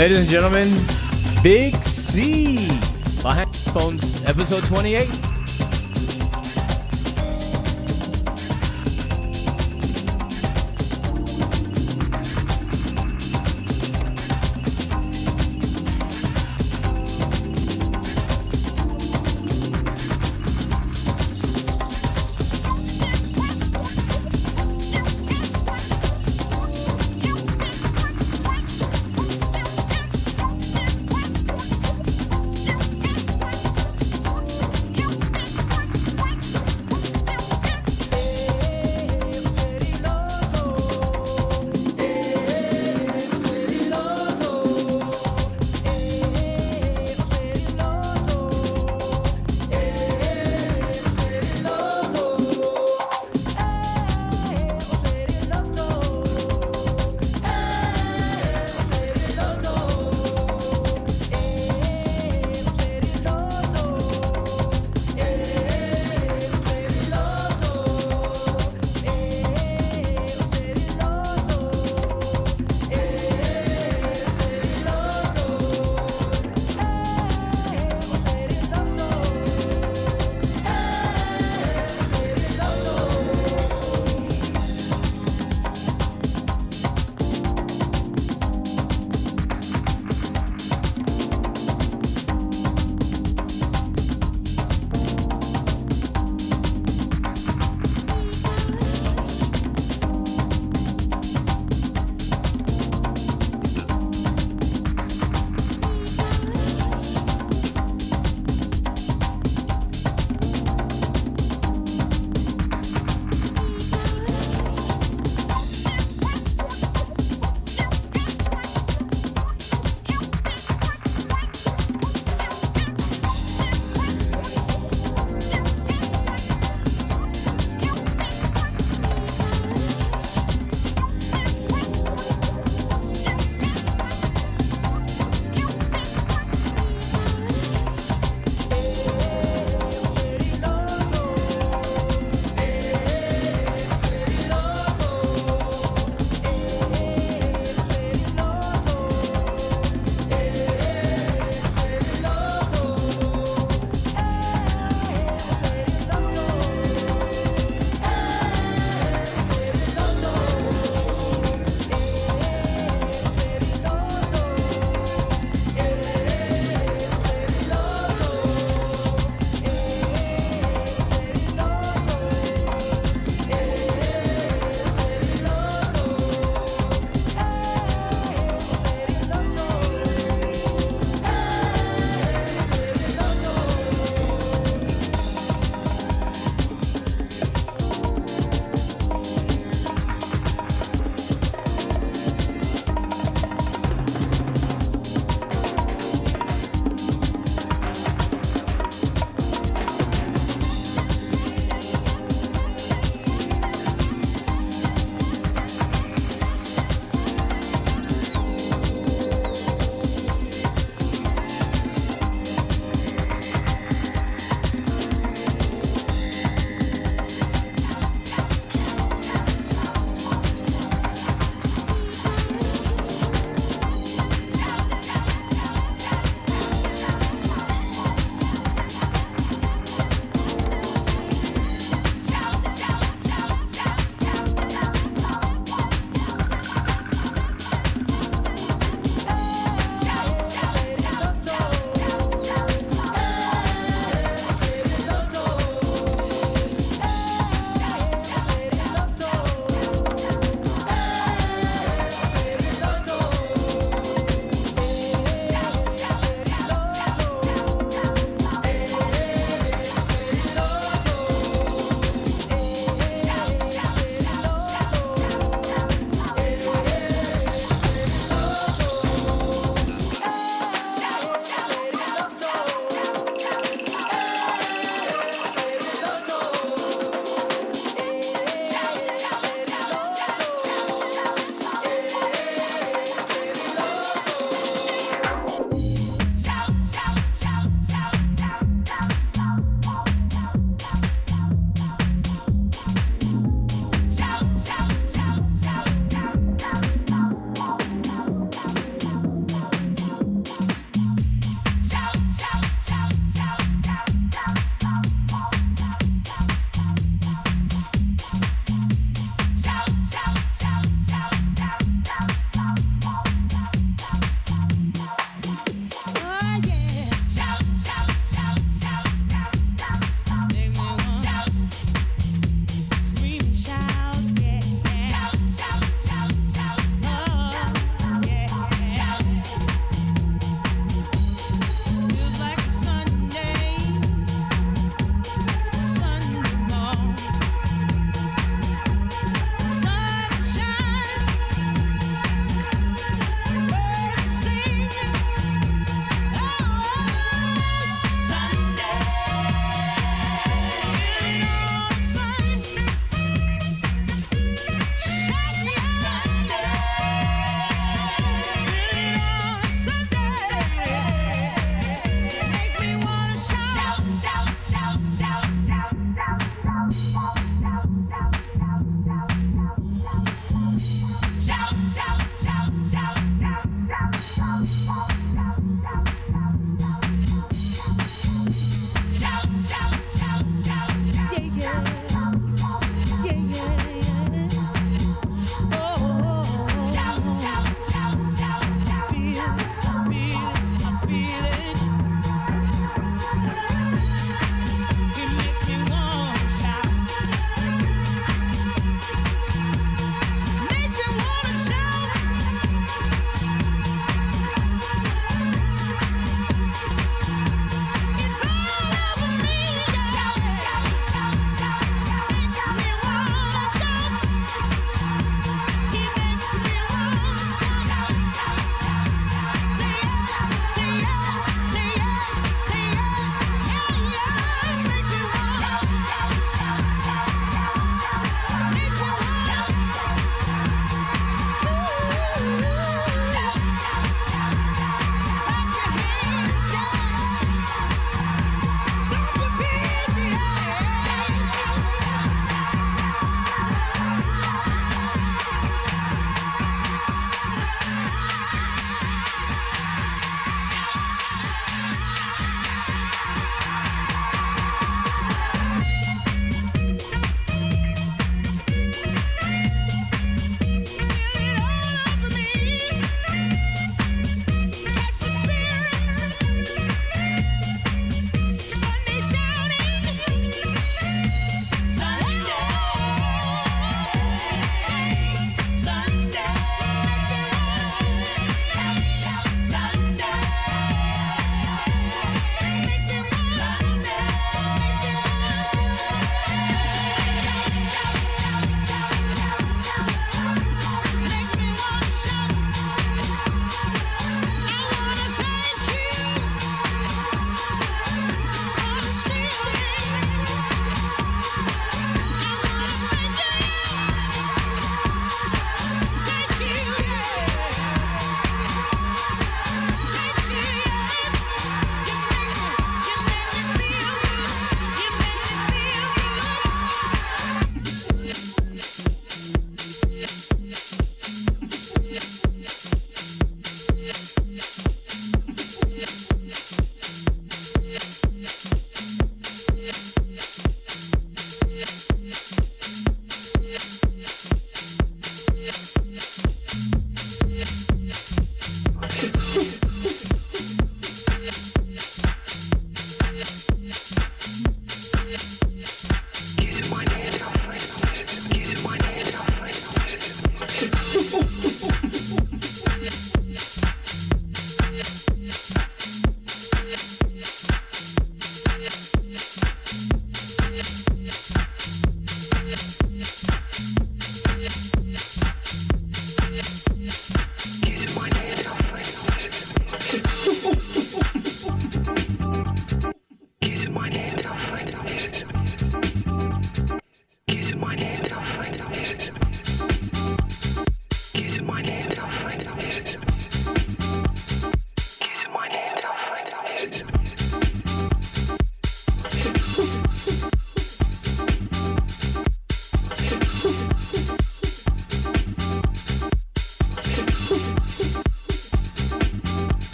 Ladies and gentlemen, Big C. Behind Phones, episode 28.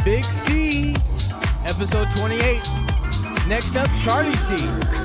Big C, episode 28. Next up, Charlie C.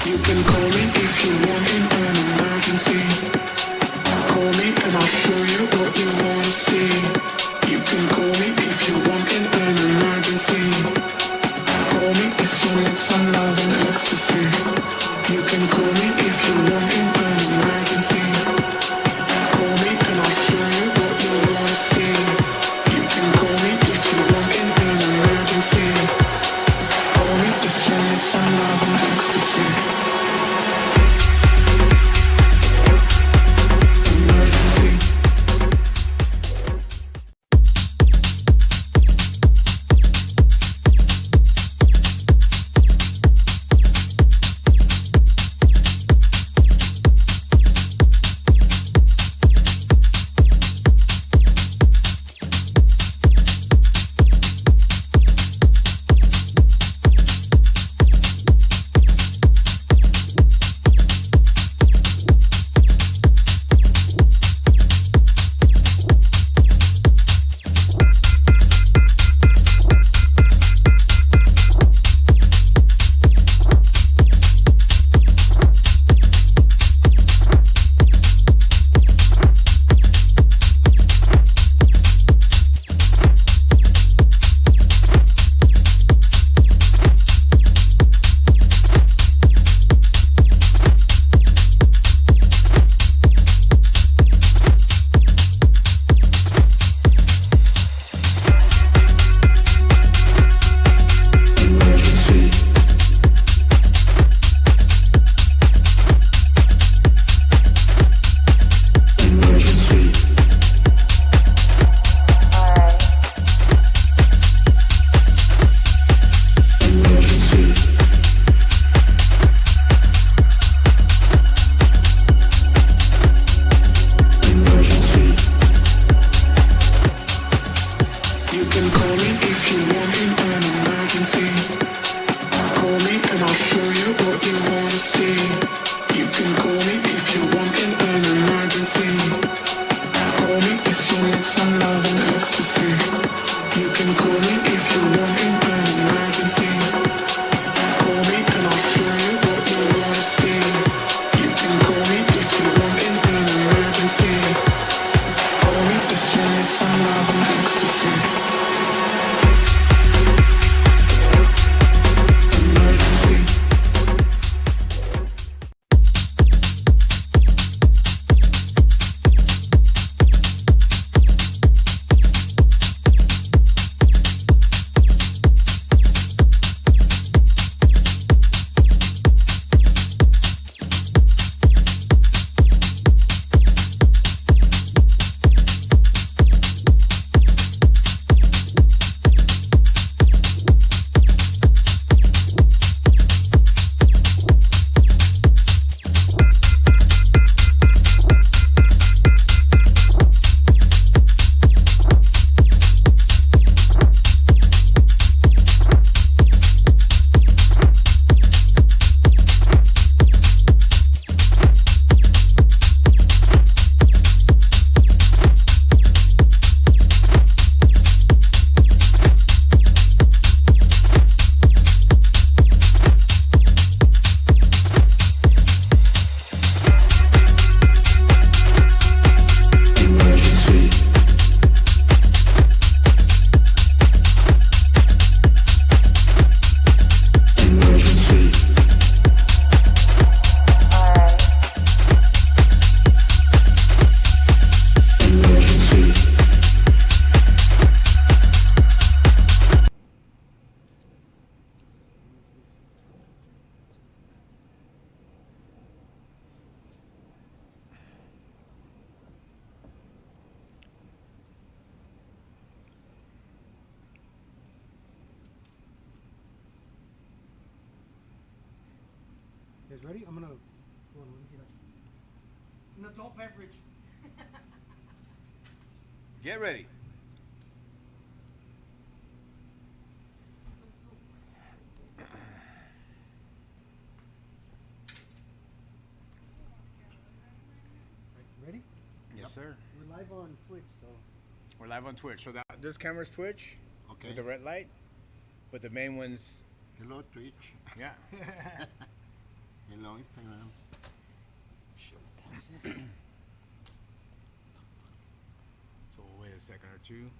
You can call me if you want in an emergency. Call me and I'll show you what you wanna see. You can call me if you want in an emergency. Call me if you need some love and ecstasy. You can call me if you want in an emergency. Call me and I'll show you what you wanna see. You can call me if you want in an emergency. Call me if you need some love and ecstasy. You guys ready? I'm gonna. Hold on, let me get up. An adult beverage. Get ready. Ready? Yes, sir. We're live on Twitch, so. We're live on Twitch. So this camera's Twitch Okay. with the red light, but the main one's Hello, Twitch. yeah. Instagram. So we'll wait a second or two.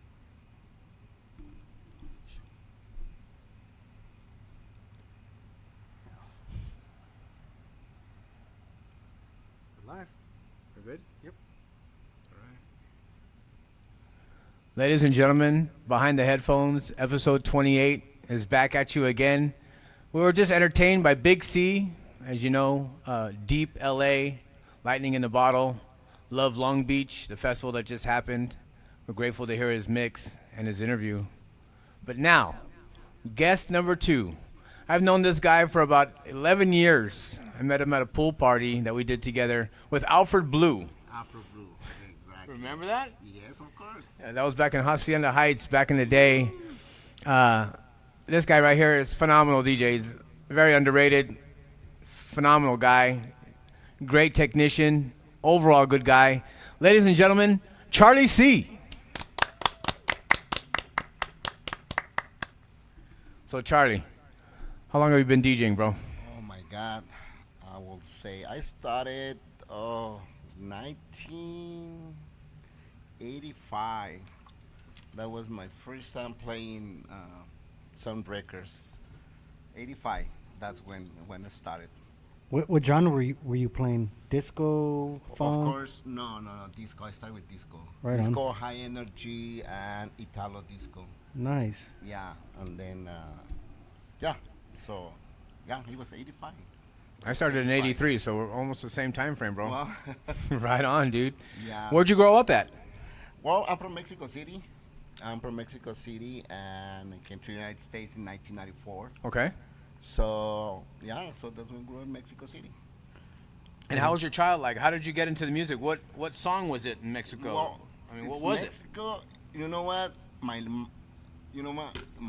Live. We're good? Yep. All right. Ladies and gentlemen, Behind the Headphones, episode 28 is back at you again. We were just entertained by Big C, as you know, Deep LA, Lightning in the Bottle, Love Long Beach, the festival that just happened. We're grateful to hear his mix and his interview. But now, guest number 2. I've known this guy for about 11 years. I met him at a pool party that we did together with Alfred Blue. Afro Blue. Exactly. Remember that? Yes, of course. Yeah, that was back in Hacienda Heights back in the day. This guy right here is phenomenal DJ. He's very underrated, phenomenal guy, great technician, overall good guy. Ladies and gentlemen, Charlie C. So Charlie, how long have you been DJing, bro? Oh my God. I will say I started 1985. That was my first time playing Soundbreakers. 85. That's when it started. What genre were you playing? Disco, funk? Of course, no, disco. I started with disco. Right on. Disco, high energy, and Italo disco. Nice. Yeah, and then it was 85. I started in 83, so we're almost the same time frame, bro. Well, Right on, dude. yeah. Where'd you grow up at? Well, I'm from Mexico City. and came to the United States in 1994. Okay. So that's when we grew in Mexico City. And how was your child like? How did you get into the music? What song was it in Mexico? Well, I mean, what it's was Mexico, you know what? My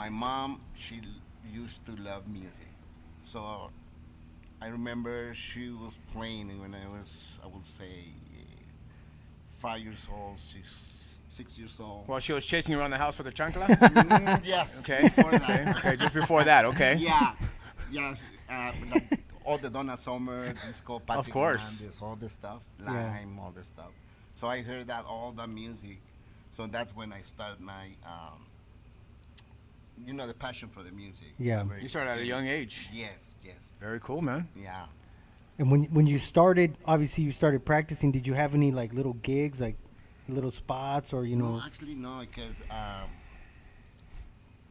mom, she used to love music. So I remember she was playing when I was, I would say, 5 years old, 6 years old. it? While she was chasing you around the house with a chancla? Yes. Okay. Before that. Okay, just before that, okay. Yeah. Like all the Donna Summer, disco, Patrick course. Hernandez, all this stuff, Yeah. Lime, all this stuff. So I heard that all the music. So that's when I started my, the passion for the music. Yeah. You started at a young age. Yes. Very cool, man. Yeah. And when you started, obviously you started practicing. Did you have any like little gigs, like little spots, or No, actually no, because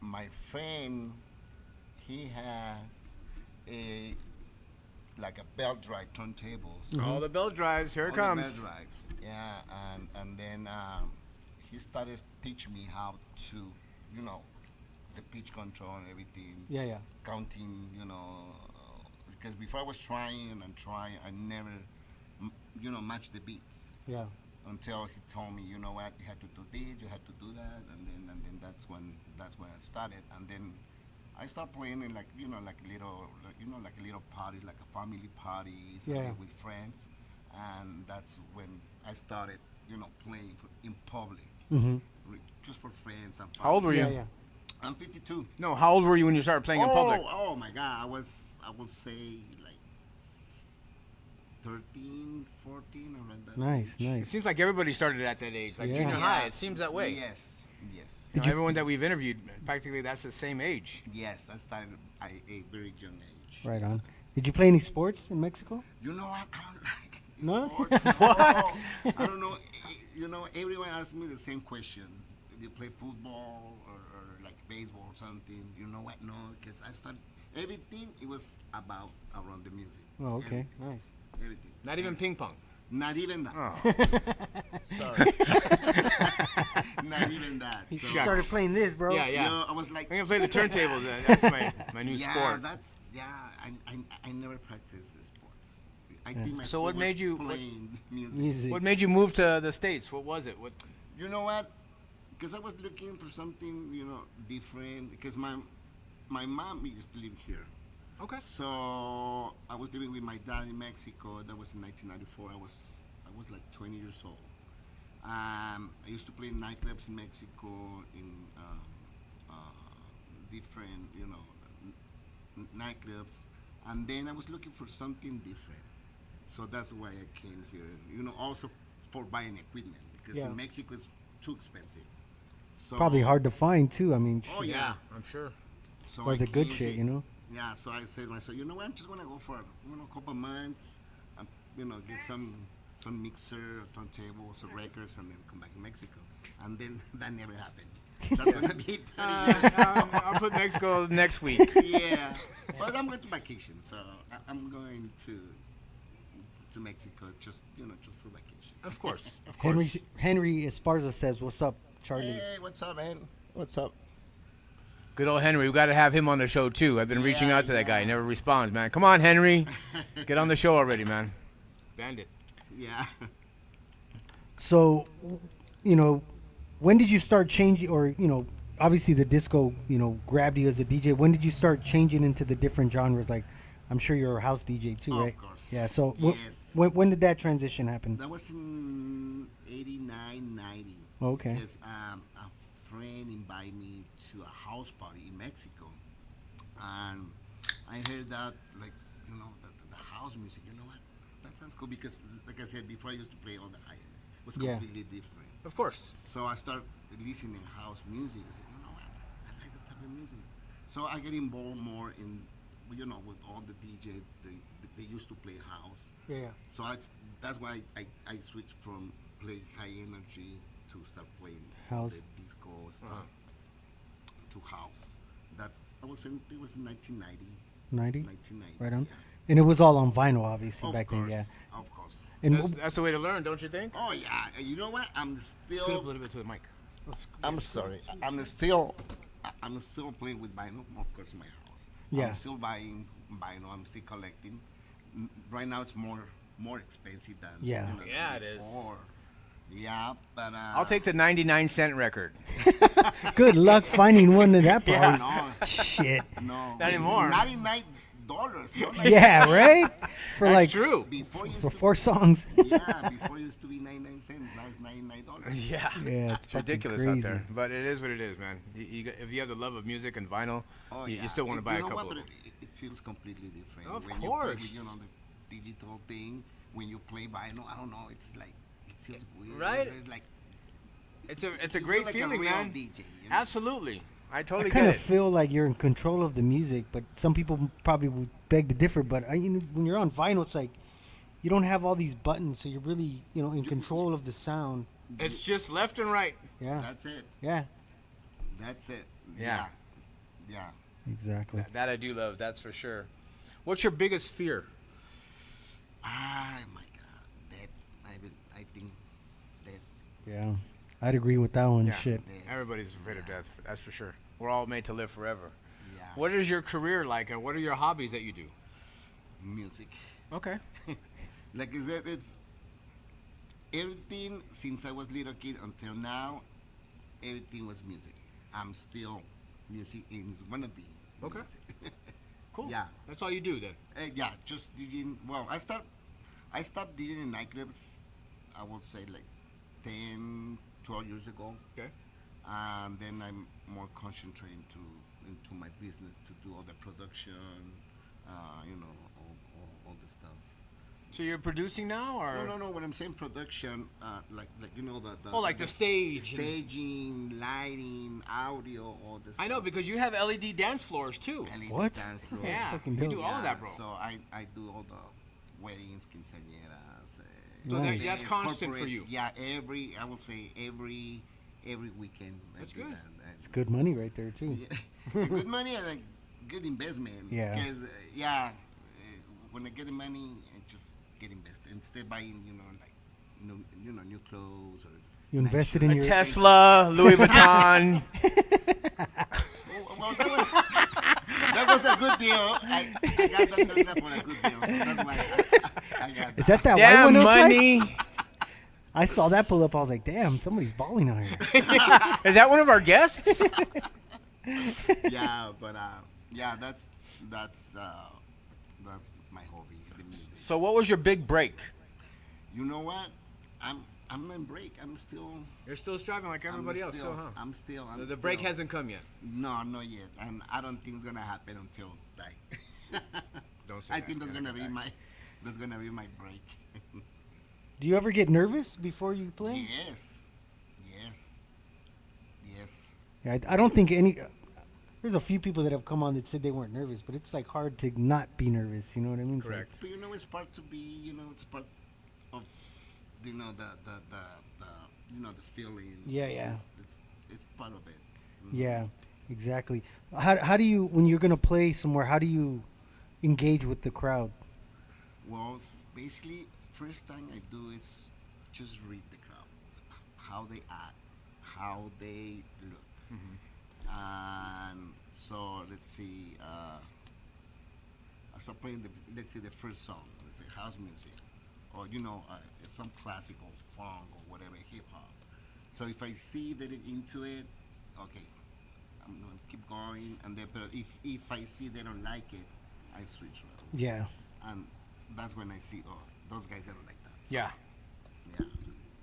my friend, he has a belt drive turntables. All the bell drives, here it All the comes. belt drives. Yeah, and then he started teaching me how to, the pitch control and everything. Yeah. Counting, because before I was trying, I never, matched the beats. Yeah. Until he told me, you know what, you had to do this, you had to do that, and then that's when I started, and then I started playing in like a little party, like a family party, with friends, and that's when I started, playing in public, Mm-hmm. just for friends and family. How old were you? Yeah. I'm 52. No, how old were you when you started playing in public? Oh my God, I would say like 13, 14, around that Nice, age. It nice. seems like everybody started at that age, like Yeah. junior high. It seems that way. Yes. Everyone that we've interviewed, practically that's the same age. Yes, I started at a very young age. Right on. Did you play any sports in Mexico? You know what? I don't like No? sports. What? I don't know. Everyone asks me the same question. Do you play football or like baseball or something? You know what? No, because I started everything. It was around the music. Oh, okay, Everything. nice. Everything. Not even ping pong. Not even that. Oh. Sorry. Not even that. You So, started playing this, bro. Yeah. I was like, I'm gonna play the turntables. That's my new sport. I never practiced sports. I think my So what sport made was you- playing music? Music. What made you move to the States? What was it? What? You know what? Because I was looking for something, different. Because my mom used to live here. Okay. So I was living with my dad in Mexico. That was in 1994. I was like 20 years old. I used to play in nightclubs in Mexico, in different, nightclubs. And then I was looking for something different. So that's why I came here. Also for buying equipment because Yeah. in Mexico it's too expensive. So Probably hard to find too. I mean, Oh shit. yeah. I'm sure. So Or I the good came, shit, Yeah, so I said to myself, you know what? I'm just gonna go for a couple months, get some mixer, turntables, or records, and then come back to Mexico. And then that never happened. That's gonna be 30 years. I'll put Mexico next week. Yeah, but I'm going to vacation, so I'm going to Mexico just for vacation. Of course. Of course. Henry Esparza says, "What's up, Charlie?" Hey, what's up, man? What's up? Good old Henry. We got to have him on the show too. I've been reaching Yeah, out to that guy. He yeah. never responds, man. Come on, Henry. Get on the show already, man. Bandit. Yeah. So, when did you start changing, or obviously the disco, grabbed you as a DJ. When did you start changing into the different genres? Like, I'm sure you're a house DJ too, right? Of course. Yeah. So, Yes. when did that transition happen? That was in 89, 90. Okay. Because a friend invited me to a house party in Mexico. And I heard that, the house music, you know what? That sounds cool because, like I said before, I used to play all the high end. It was Yeah. completely different. Of course. So I started listening to house music. I said, you know what? I like that type of music. So I get involved more in, with all the DJs. They used to play house. Yeah. So that's why I switched from play high energy to start playing House. the disco stuff to house. It was in 1990. 90. 1990. Right on. Yeah. And it was all on vinyl, obviously, Of back course, then. Yeah. of course. And That's the way to learn, don't you think? Oh yeah, you know what? I'm Scoot up a still. little bit to the mic. I'm sorry. I'm still playing with vinyl, of course, in my house. Yeah. I'm still buying vinyl. I'm still collecting. Right now, it's more expensive than Yeah. Yeah, it is. before. Yeah, but I'll take the 99-cent record. good luck finding one of that price. no, Shit. no, Not anymore. $99. No, Yeah, right. For That's like true. Before used for to 4 songs. yeah, before it used to be 99 cents. Now it's $99. Yeah. Yeah, It's ridiculous crazy. out there. But it is what it is, man. If you have the love of music and vinyl, Oh, you yeah. still want to buy a You know couple what, of but them. it feels completely different. Of when you play course. with, the digital thing, when you play vinyl, I don't know, it's like, it feels weird. Right? It's like, It's a you feel great like feeling, a real man. DJ, Absolutely. I I totally kind get of it. feel like you're in control of the music, but some people probably would beg to differ. But when you're on vinyl, it's like you don't have all these buttons, so you're really in control of the sound. It's just left and right. Yeah, That's it. yeah, That's it. Yeah. Yeah. exactly. That I do love, that's for sure. What's your biggest fear? Ah, my God. That, I think that. Yeah, I'd agree with that one. Yeah. Shit. Everybody's afraid of death, that's for sure. We're all made to live forever. Yeah. What is your career like, and what are your hobbies that you do? Music. Okay. Like I said, it's everything since I was little kid until now. Everything was music. I'm still music and wanna be. Okay. music. Cool. Yeah. That's all you do then. Yeah, just DJing. Well, I stopped DJing in nightclubs. I would say like 10, 12 years ago, Okay. and then I'm more concentrating into my business to do all the production, all the stuff. So you're producing now, or? No. When I'm saying production, like the Oh, like the stage. and- staging, lighting, audio, all this. I know, because you have LED dance floors too. What? Dance floor. Yeah, fucking you dope. do all of that, bro. So I do all the weddings, quinceañeras. So Nice. that's constant for corporate- you. Yeah, I would say every weekend. I That's do good. that. It's good money right there too. Yeah. Good money and a good investment. Yeah. Because when I get the money, I just get invested instead buying new clothes or. You invested nice in A your Tesla, Louis Vuitton. Well, that was a good deal. I got that Tesla for a good deal, so that's why I got Is that white Damn one outside? money. I saw that pull up. I was like, damn, somebody's balling on here. Is that one of our guests? Yeah, but that's my hobby, the music. So what was your big break? You know what? I'm on break. I'm still. You're still striving like everybody else, still, huh? I'm still. The break hasn't come yet. No, not yet, and I don't think it's gonna happen until like. Don't say I that. think that's You're gonna be die. my break. Do you ever get nervous before you play? Yes. Yes. Yes. Yeah, I don't think any. There's a few people that have come on that said they weren't nervous, but it's like hard to not be nervous. You know what I mean? It's like- Correct. But it's part to be, it's part of, the the feeling. Yeah, yeah. It's part of it. yeah, exactly. How do you, when you're gonna play somewhere, how do you engage with the crowd? Well, basically, first thing I do is just read the crowd, how they act, how they look. And so let's see. I start playing let's say the first song, let's say house music, or some classical funk or whatever, hip hop. So if I see that they're into it, okay, I'm gonna keep going. And then, but if I see they don't like it, I switch around. Yeah, And that's when I see, those guys don't like that. Yeah. Yeah,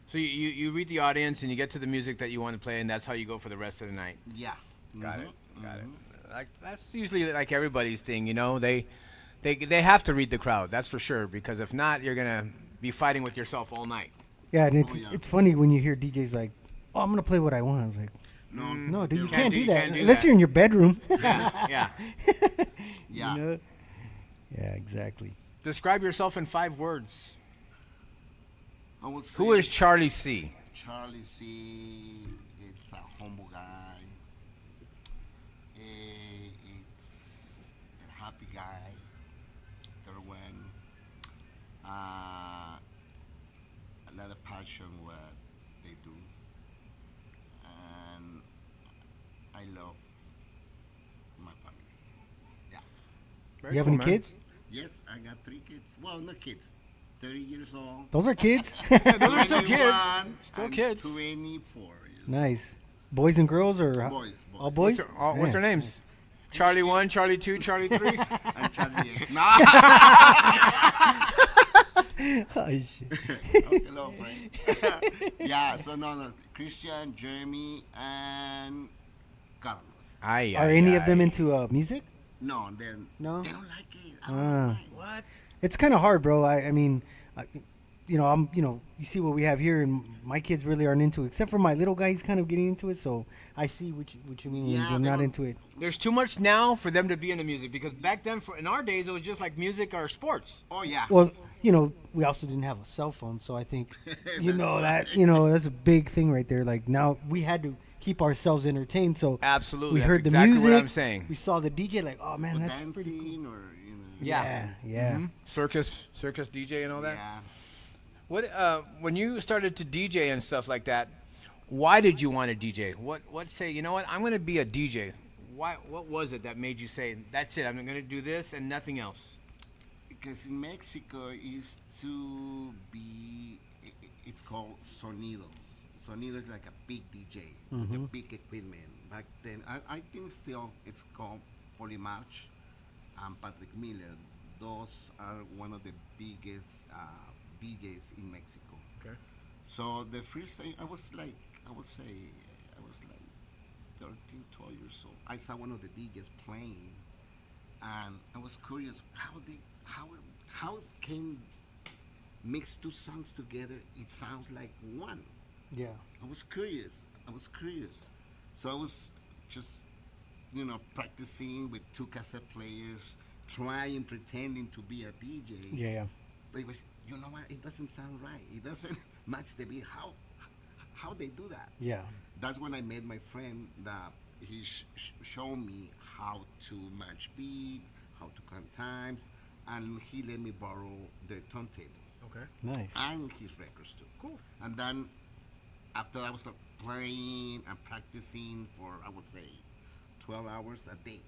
So you read the audience and you get to the music that you want to play, and that's how you go for the rest of the night. yeah. Got Mhm. it. Got it. Like that's usually like everybody's thing, They have to read the crowd, that's for sure, because if not, you're gonna be fighting with yourself all night. yeah, and it's yeah. it's funny when you hear DJs like, "Oh, I'm gonna play what I want." I was like, No, "No, dude, you they- can't do that can't do unless that. you're in your bedroom." Yeah. Yeah. You know? Yeah, exactly. Describe yourself in 5 words. I would say Who is Charlie C? Charlie C? It's a humble guy. It's a happy guy. Third one. A lot of passion what they do, and I love my family. Yeah. Very You have cool, any man. kids? Yes, I got 3 kids. Well, not kids. 30 years old. Those are kids. Those are still kids. 21, Still and kids. 24 years. Nice. Boys and girls, or Boys. all boys? What's their names? Charlie 1, Charlie 2, Charlie 3. And Charlie X. Nah. Oh, shit. Hello, Frank. Yeah, so no. Christian, Jeremy, and Carlos. Are any of them into music? No, No? they don't like it. I don't Ah. know why. What? It's kind of hard, bro. I mean, you see what we have here, and my kids really aren't into it, except for my little guy. He's kind of getting into it, so I see what you mean when Yeah, they're they not don't- into it. There's too much now for them to be into music, because back then, in our days, it was just like music or sports. Oh, yeah. Well, we also didn't have a cell phone, so I think, That's that's a big thing right there. Like, now we had to keep ourselves entertained, so Absolutely. we That's heard the exactly music. what I'm saying. We saw the DJ, like, oh man, Or that's pretty cool. dancing or, Yeah. Mhm. Circus DJ and all that. Yeah. What when you started to DJ and stuff like that, why did you want to DJ? What say, you know what, I'm going to be a DJ? Why? What was it that made you say, that's it, I'm going to do this and nothing else? Because in Mexico, it used to be, it's called sonido. Sonido is like a big DJ, with a big equipment. Back then, I think still it's called Polymarch and Patrick Miller. Those are one of the biggest DJs in Mexico. Okay. So the first thing, I was like 13, 12 years old. I saw one of the DJs playing, and I was curious how can mix 2 songs together. It sounds like one. Yeah. I was curious. So I was just, practicing with 2 cassette players, pretending to be a DJ. Yeah. But it was, what? It doesn't sound right. It doesn't match the beat. How they do that? Yeah. That's when I met my friend that he showed me how to match beats, how to count times, and he let me borrow the turntables Okay. Nice. and his records too. Cool. And then after I was playing and practicing for, I would say, 12 hours a day.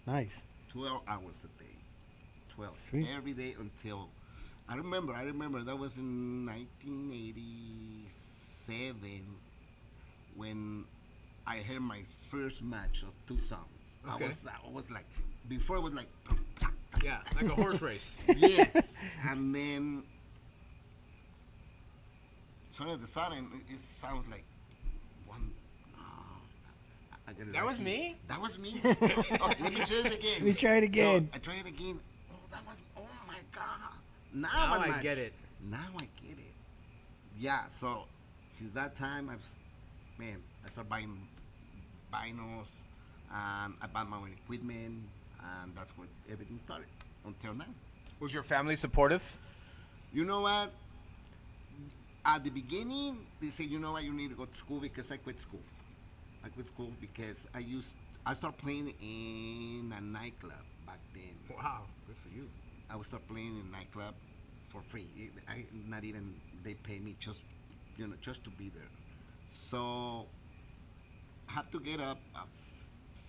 Nice. 12 hours a day. 12. Sweet. Every day until, I remember that was in 1987 when I heard my first match of 2 songs. Okay. I was like, before it was like, Yeah, like a horse race. yes. And then, suddenly the sudden, it sounds like one. I get That was lucky. me? That was me. Okay, let me try it again. Let me try it again. So I tried it again. Oh, that was God. Now Now I'm I get it. Now I get it. Yeah, so since that time, I started buying vinyls, and I bought my own equipment, and that's where everything started until now. Was your family supportive? You know what? At the beginning, they said, you know what, you need to go to school because I quit school. I quit school because I started playing in a nightclub back then. Wow, good for you. I would start playing in a nightclub for free. Not even they pay me just to be there. So I had to get up at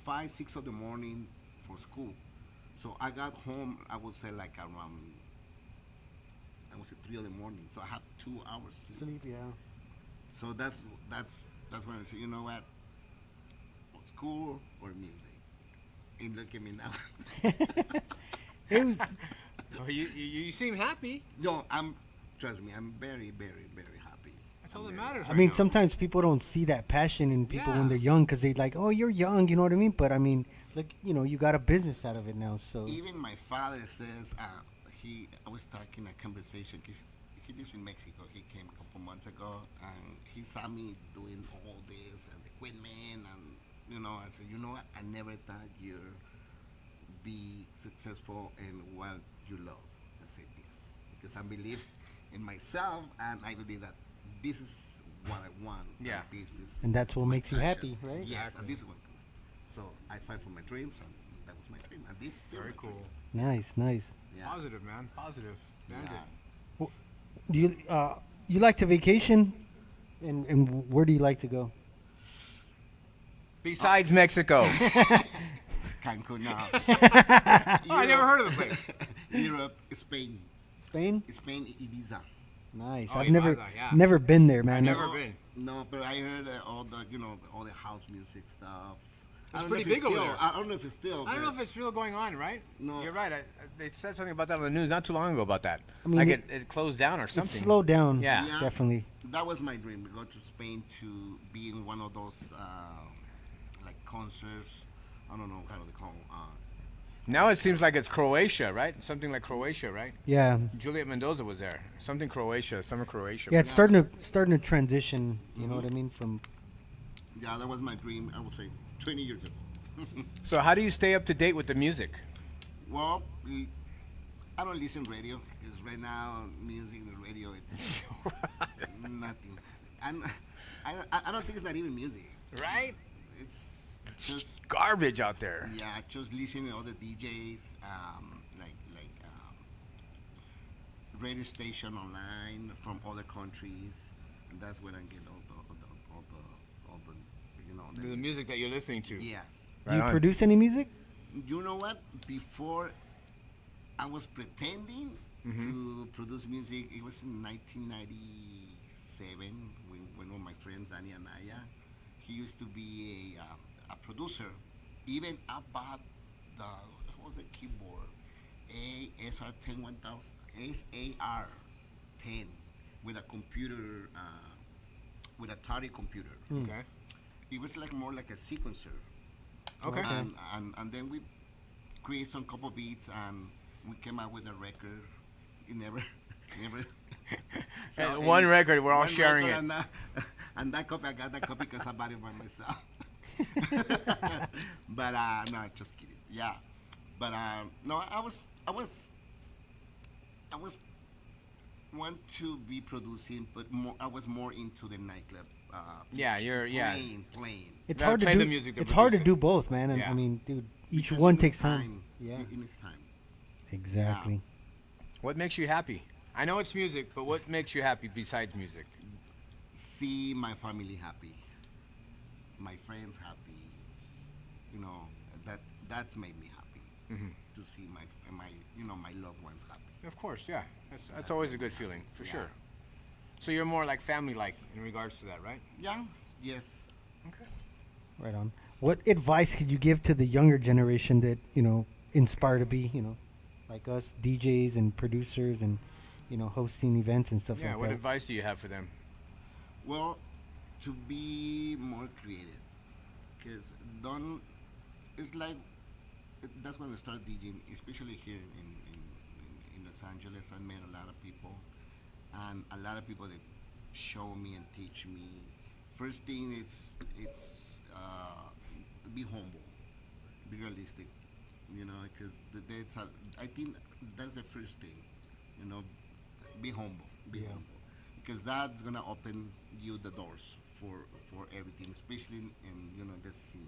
5, 6 of the morning for school. So I got home, I would say like around, 3 of the morning. So I had 2 hours sleep. Sleep, yeah. So that's when I said, you know what, school or music. And look at me now. It was Well, you seem happy. No, trust me, I'm very, very, very happy. That's all that matters. I mean, sometimes people don't see that passion in people when Yeah. they're young because they like, oh, you're young, you know what I mean? But I mean, look, you got a business out of it now, so. Even my father says, I was talking a conversation, because he lives in Mexico. He came a couple months ago, and he saw me doing all this and equipment, and I said, you know what, I never thought you'd be successful in what you love. I said yes, because I believe in myself, and I believe that this is what I want. Yeah. This is And that's what my makes you passion. happy, right? Yes, Exactly. and this is what. So I fight for my dreams, and that was my dream, and this is still Very my cool. dream. Nice, nice. Yeah. Positive, man. Positive. Damn Yeah. good. Do you like to vacation? And where do you like to go? Besides Mexico. Cancun, no. Oh, I never heard of the place. Europe, Spain, Spain? Ibiza. Nice. Oh, I've Ibiza, yeah. never been there, man. never been. No, but I heard all the house music stuff. I It's don't know pretty if big over still, there. I don't know if it's still. I don't know but if it's still going on, right? No. You're right. They said something about that on the news not too long ago about that. I mean, like it- it closed down or It's something. slowed down. Yeah. Yeah. Definitely. that was my dream, to go to Spain to be in one of those like concerts. I don't know how they call them. Now it seems like it's Croatia, right? Something like Croatia, right? Yeah. Juliet Mendoza was there. Something Croatia, summer Croatia. Yeah, it's starting to transition, you know what I mean, from Yeah, that was my dream. I would say 20 years ago. So how do you stay up to date with the music? Well, I don't listen radio because right now music and radio it's nothing. I don't think it's not even music. Right? It's just Garbage out there. just listening to other DJs, like radio station online from other countries, and that's when I get all the The music that you're listening to. Yes. Do you Right on. produce any music? You know what? Before I was pretending to produce music. It was in 1997 when one of my friends, Danny Anaya, he used to be a producer. Even I bought what was the keyboard? ASR10 1000, SAR10 with a computer, with a Atari computer. Okay. It was like more like a sequencer. Okay. And then we created some couple beats and we came out with a record. It never. And one record, we're all one sharing record it. And that copy, I got that copy because I bought it by myself. But no, just kidding. Yeah, but no, I was want to be producing, but I was more into the nightclub. Yeah, playing. It's Gotta hard to play do. the music to It's hard to produce do both, man. And Yeah. I mean, dude, each Because one it takes needs time. Yeah, It needs time. exactly. What makes you happy? I know it's music, but what makes you happy besides music? See my family happy, my friends happy. You know, that's made me happy to see my my loved ones happy. Of course, yeah. That's always a good feeling, for sure. So you're more like family-like in regards to that, right? Yes. Okay. Right on. What advice could you give to the younger generation that inspire to be like us DJs and producers and hosting events and stuff Yeah, like what that? advice do you have for them? Well, to be more creative, because it's like that's when I started DJing, especially here in Los Angeles. I met a lot of people, and a lot of people that show me and teach me. First thing, it's be humble, be realistic, because I think that's the first thing, you know, be humble, humble, because that's gonna open you the doors for everything, especially in this scene.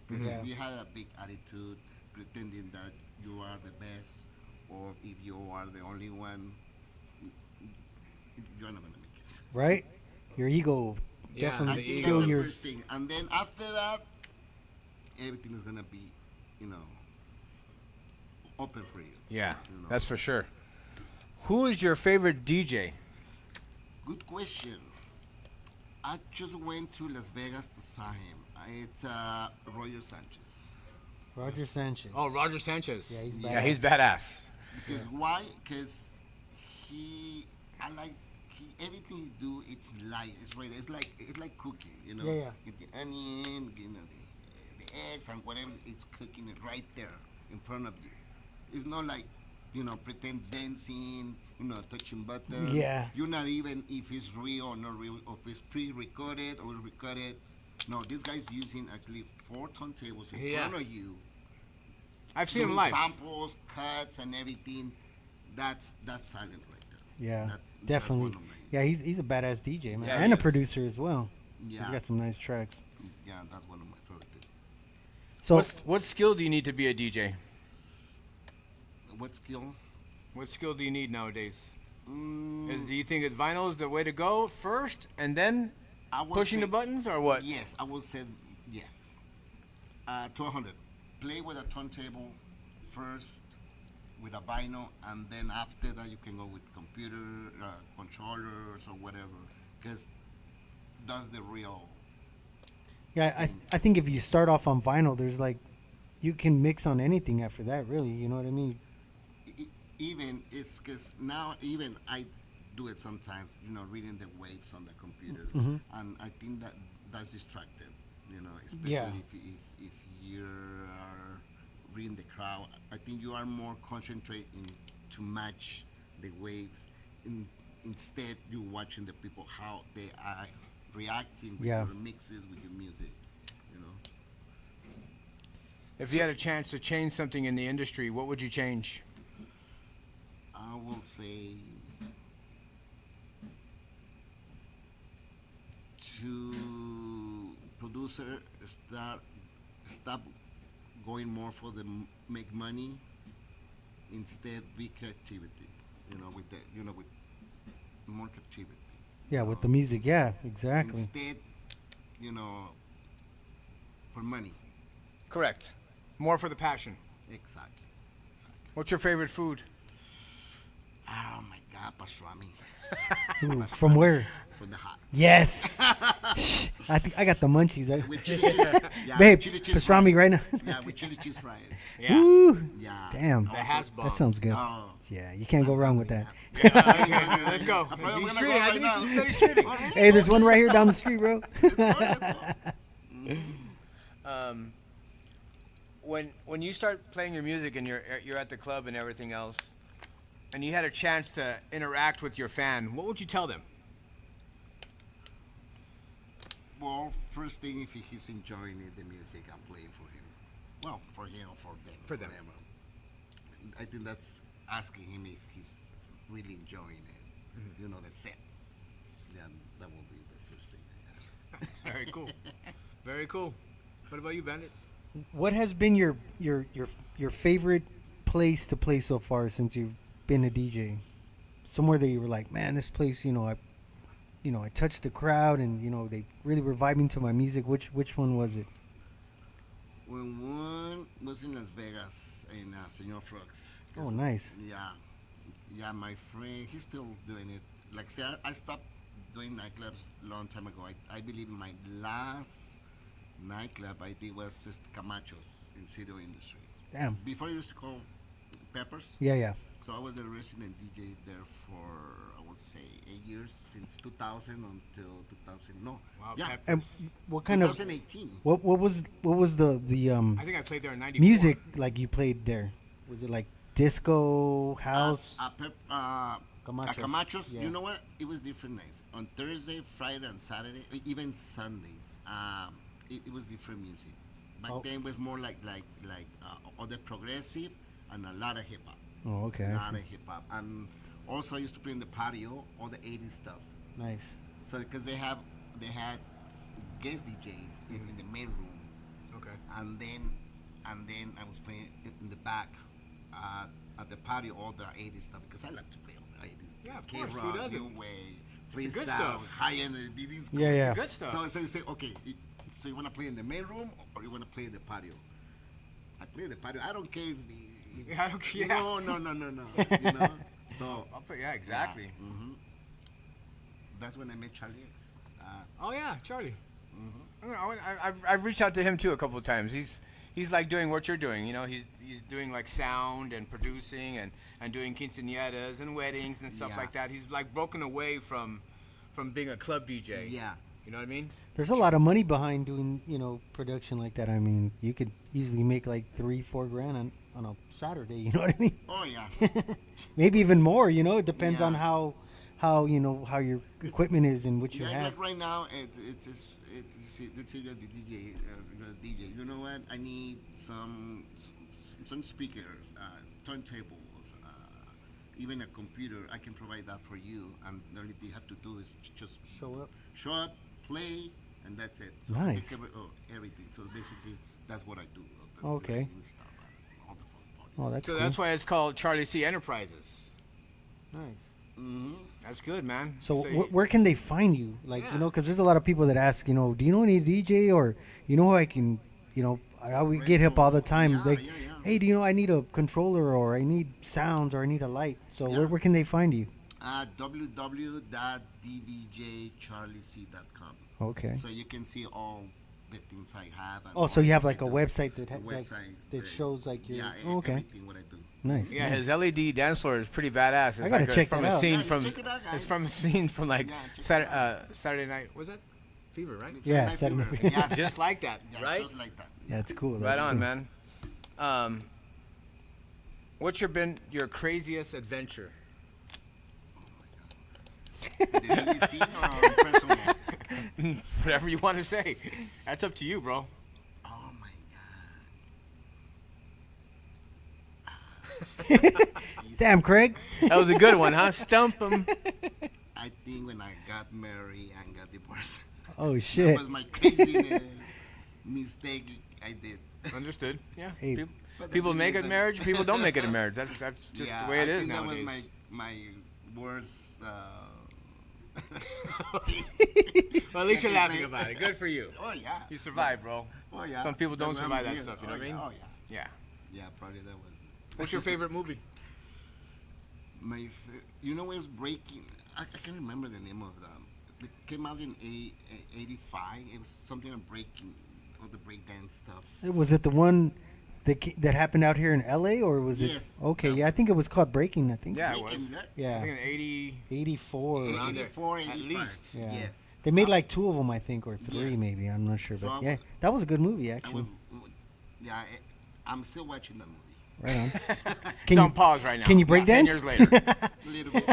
Because if you had a big attitude, pretending that you are the best, or if you are the only one, you're not gonna make it. Right? Your ego I definitely think kill that's the your. first thing, and then after that, everything is gonna be, open for you. Yeah, You know. that's for sure. Who is your favorite DJ? Good question. I just went to Las Vegas to saw him. It's Roger Sanchez. Roger Sanchez. Oh, Roger Sanchez. Yeah, he's Yeah, he's badass. Because why? Because everything he do. It's light. It's right. It's like cooking. Yeah, yeah. Get the onion, the eggs and whatever. It's cooking it right there in front of you. It's not like pretend dancing. Touching buttons. Yeah. You're not even if it's real or not real, or if it's pre-recorded or recorded. No, this guy's using actually 4 turntables in front of you. I've seen him Doing live. samples, cuts, and everything. That's talent right there. Yeah, That's definitely. one of my- Yeah, he's a badass DJ, man, Yeah, he and a is. producer as well. Yeah. He's got some nice tracks. Yeah, that's one of my favorite things. So What skill do you need to be a DJ? What skill? What skill do you need nowadays? Mm, Do you think that vinyl is the way to go first, and then I would pushing say- the buttons, or what? Yes, I would say yes. To 100. Play with a turntable first, with a vinyl, and then after that you can go with computer controllers or whatever, because that's the real. yeah, I think if you start off on vinyl, there's like, you can mix on anything after that. Really, you know what I mean? Even it's because now even I do it sometimes, reading the waves on the computer, and I think that's distracted, especially Yeah. if you're reading the crowd. I think you are more concentrating to match the waves. Instead, you're watching the people how they are reacting with Yeah. your mixes, with your music. If you had a chance to change something in the industry, what would you change? I will say to producer stop going more for the make money, instead be creativity, with more creativity. Yeah, with the music. Yeah, exactly. Instead, for money. Correct. More for the passion. Exactly. What's your favorite food? Oh my God, pastrami Ooh, from where? from the hot. Yes. I think I got the munchies. With chili cheese. Yeah, Babe, with chili cheese pastrami fries. right now. Yeah, with chili cheese fries. Yeah. Woo. Yeah. Damn. The hat's bomb. That sounds good. Oh. Yeah, you can't go wrong with that. Let's go. I'm probably He's gonna treating. go I right think now. he said he's treating. Oh, really? Hey, there's one right here down the street, bro. When you start playing your music and you're at the club and everything else, and you had a chance to interact with your fan, what would you tell them? Well, first thing, if he's enjoying it, the music I'm playing for him. Well, for him or for them. For them. whatever. I think that's asking him if he's really enjoying it. The set. Then that will be the first thing I ask. Very cool. Very cool. What about you, Bandit? What has been your favorite place to play so far since you've been a DJ? Somewhere that you were like, man, this place, I touched the crowd and they really were vibing to my music. Which one was it? When one was in Las Vegas in Senor Frogs. Oh, nice. Yeah, my friend, he's still doing it. Like, say, I stopped doing nightclubs a long time ago. I believe my last nightclub I did was just Camacho's in City Industry. Damn. Before you used to call Peppers. Yeah. So I was a resident DJ there for, I would say, 8 years, since 2000 until 2000. No, Wow, yeah, And Peppers. what kind of 2018. what was the I think I played there in '94. music like you played there? Was it like disco house. Camachos. Camachos, yeah. You know what? It was different nights. On Thursday, Friday, and Saturday, even Sundays. It was different music. Back Oh. then, it was more like all the progressive and a lot of hip hop. Oh, okay. A I lot see. of hip hop. And also, I used to play in the patio all the '80s stuff. Nice. So because they had guest DJs in the main room, Okay. and then I was playing in the back at the party all the '80s stuff because I like to play all the '80s. Yeah, of K-Rock, course, who doesn't? New Wave, the good freestyle, stuff. high energy. These Yeah, yeah. Good stuff. So they say, okay, so you want to play in the main room or you want to play in the patio? I play in the patio. I don't care if Yeah, I don't care. No. You know. So Yeah, exactly. that's when I met Charlie X. Oh yeah, Charlie. I've reached out to him too a couple of times. He's like doing what you're doing. You know, he's doing like sound and producing and doing quinceañeras and weddings and stuff Yeah. like that. He's like broken away from being a club DJ. Yeah. You know what I mean? There's a lot of money behind doing, production like that. I mean, you could easily make like $3-4 grand on a Saturday. You know what I mean? Oh yeah. Maybe even more. It depends Yeah. on how how your equipment is and what you Yeah, have. like right now, it's let's say you're the DJ, DJ. You know what? I need some speakers, turntables, even a computer. I can provide that for you, and the only thing you have to do is just Show up. play, and that's it. So Nice. I cover everything. So basically, that's what I do. Okay. lighting stuff, all the fun parties. Oh, that's So cool. that's why it's called Charlie C Enterprises. Nice. That's good, man. So you- where can they find you? Like, Yeah. because there's a lot of people that ask, do you know any DJ or, who I can, I always get hip all the time. Yeah, Like, yeah. hey, do you know I need a controller or I need sounds or I need a light? So Yeah. where can they find you? www.dvjcharliec.com. Okay. So you can see all the things I have. And Oh, so you have all like a the website that the website that shows like your. yeah, Oh, okay. everything what I do. Nice. yeah, nice. his LED dance floor is pretty badass. It's I gotta like check from that a out. scene Yeah, from check it out, it's guys. from a scene from like Yeah, check it Saturday night. Was that Fever, right? Yeah, Saturday Night Saturday Fever. Night Yeah, Just like that, yeah, right? just like that. That's cool. Right That's on, cool. man. What's your craziest adventure? Did you see or personal? Whatever you want to say. That's up to you, bro. Oh my Damn, Craig. That was a good one, huh? Stump him. I think when I got married and got divorced, Oh that shit. was my craziness mistake I did. Understood. Yeah. Hey. But the People thing make is it that- marriage. People don't make it a marriage. That's just yeah, the way it I is think nowadays. that was my worst. Well, at least you're Second laughing thing. about it. Good for you. Oh yeah. You survived, bro. Oh yeah. Some people don't That's survive why I'm that here. stuff, you know Oh, what I mean? yeah. Oh yeah. Yeah. Yeah, probably that was What's your favorite movie? You know, it was breaking. I can't remember the name of them. It came out in '85. It was something on breaking, all the breakdance stuff. Was it the one that happened out here in LA or was it? Yes. Okay, Yeah. yeah, I think it was called Breaking. I think. Yeah, it was. Breaking, right? I Yeah. think in 80. 84. Around there. 84, At 85. least. Yeah. Yes. They made like two of them, I think, or three Yes. maybe. I'm not sure, So but I yeah, was- that was a good movie I actually. was, yeah, I'm still watching that movie. Right on. It's Can on you pause right now. can you break 10 dance? years later. A little bit.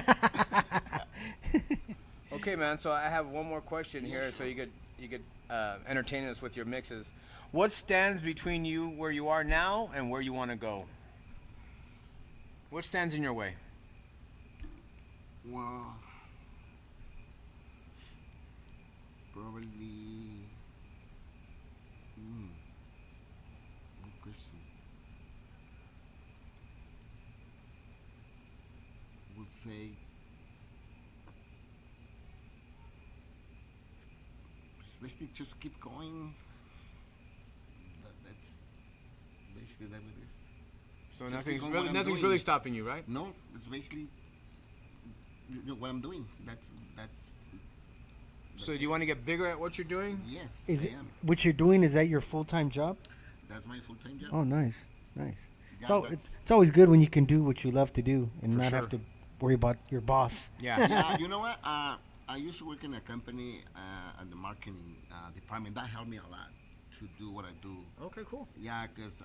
Okay, man. So I have one more question here, so you could entertain us with your mixes. What stands between you where you are now and where you want to go? What stands in your way? Well, probably. Good question. Would say. Basically, just keep going. That's basically that it is. So Just nothing's go what really, I'm nothing's doing. really stopping you, right? No, it's basically what I'm doing. That's So do you want to get bigger at what you're doing? yes, Is I it am. what you're doing? Is that your full-time job? That's my full-time job. Oh, nice, nice. Yeah, So that's- it's always good when you can do what you love to do and For not sure. have to worry about your boss. Yeah. Yeah, you know what? I used to work in a company at the marketing department. That helped me a lot to do what I do. Okay, cool. Yeah, because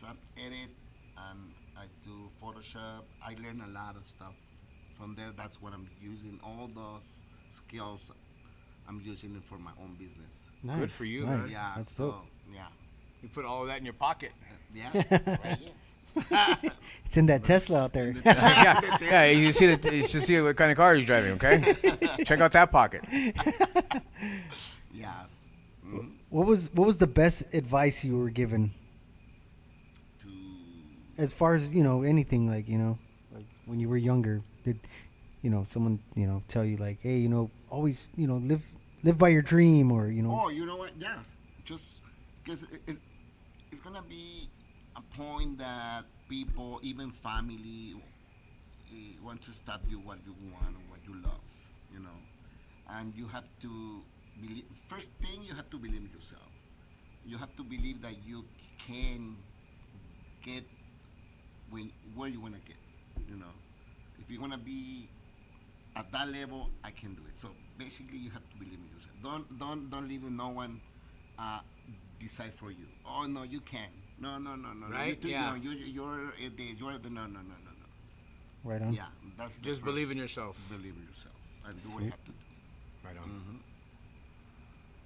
I edit and I do Photoshop. I learn a lot of stuff from there. That's what I'm using. All those skills, I'm using it for my own business. Nice. Good for you, nice. man. Yeah, That's so dope. yeah, You put all of that in your pocket. yeah, right here. It's in that Tesla out there. Yeah, you see that. You should see what kind of car he's driving. Okay, check out that pocket. Yes. Mhm. What was the best advice you were given To as far as anything like like when you were younger? Did someone tell you like, hey, always live by your dream, or oh, you know what? Yes, just because it's gonna be a point that people, even family, want to stop you what you want or what you love, and you have to believe. First thing, you have to believe in yourself. You have to believe that you can get where you want to get. If you want to be at that level, I can do it. So basically, you have to believe in yourself. Don't leave no one decide for you. Oh no, you can. No. Right? You're too Yeah. young. You're the no. right on. Yeah, that's the Just first. believe in yourself. Believe in yourself and do what Sweet. you have to do. Right on.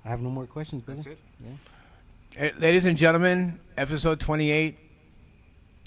I have no more questions, brother. That's it. Yeah. Hey, ladies and gentlemen, episode 28.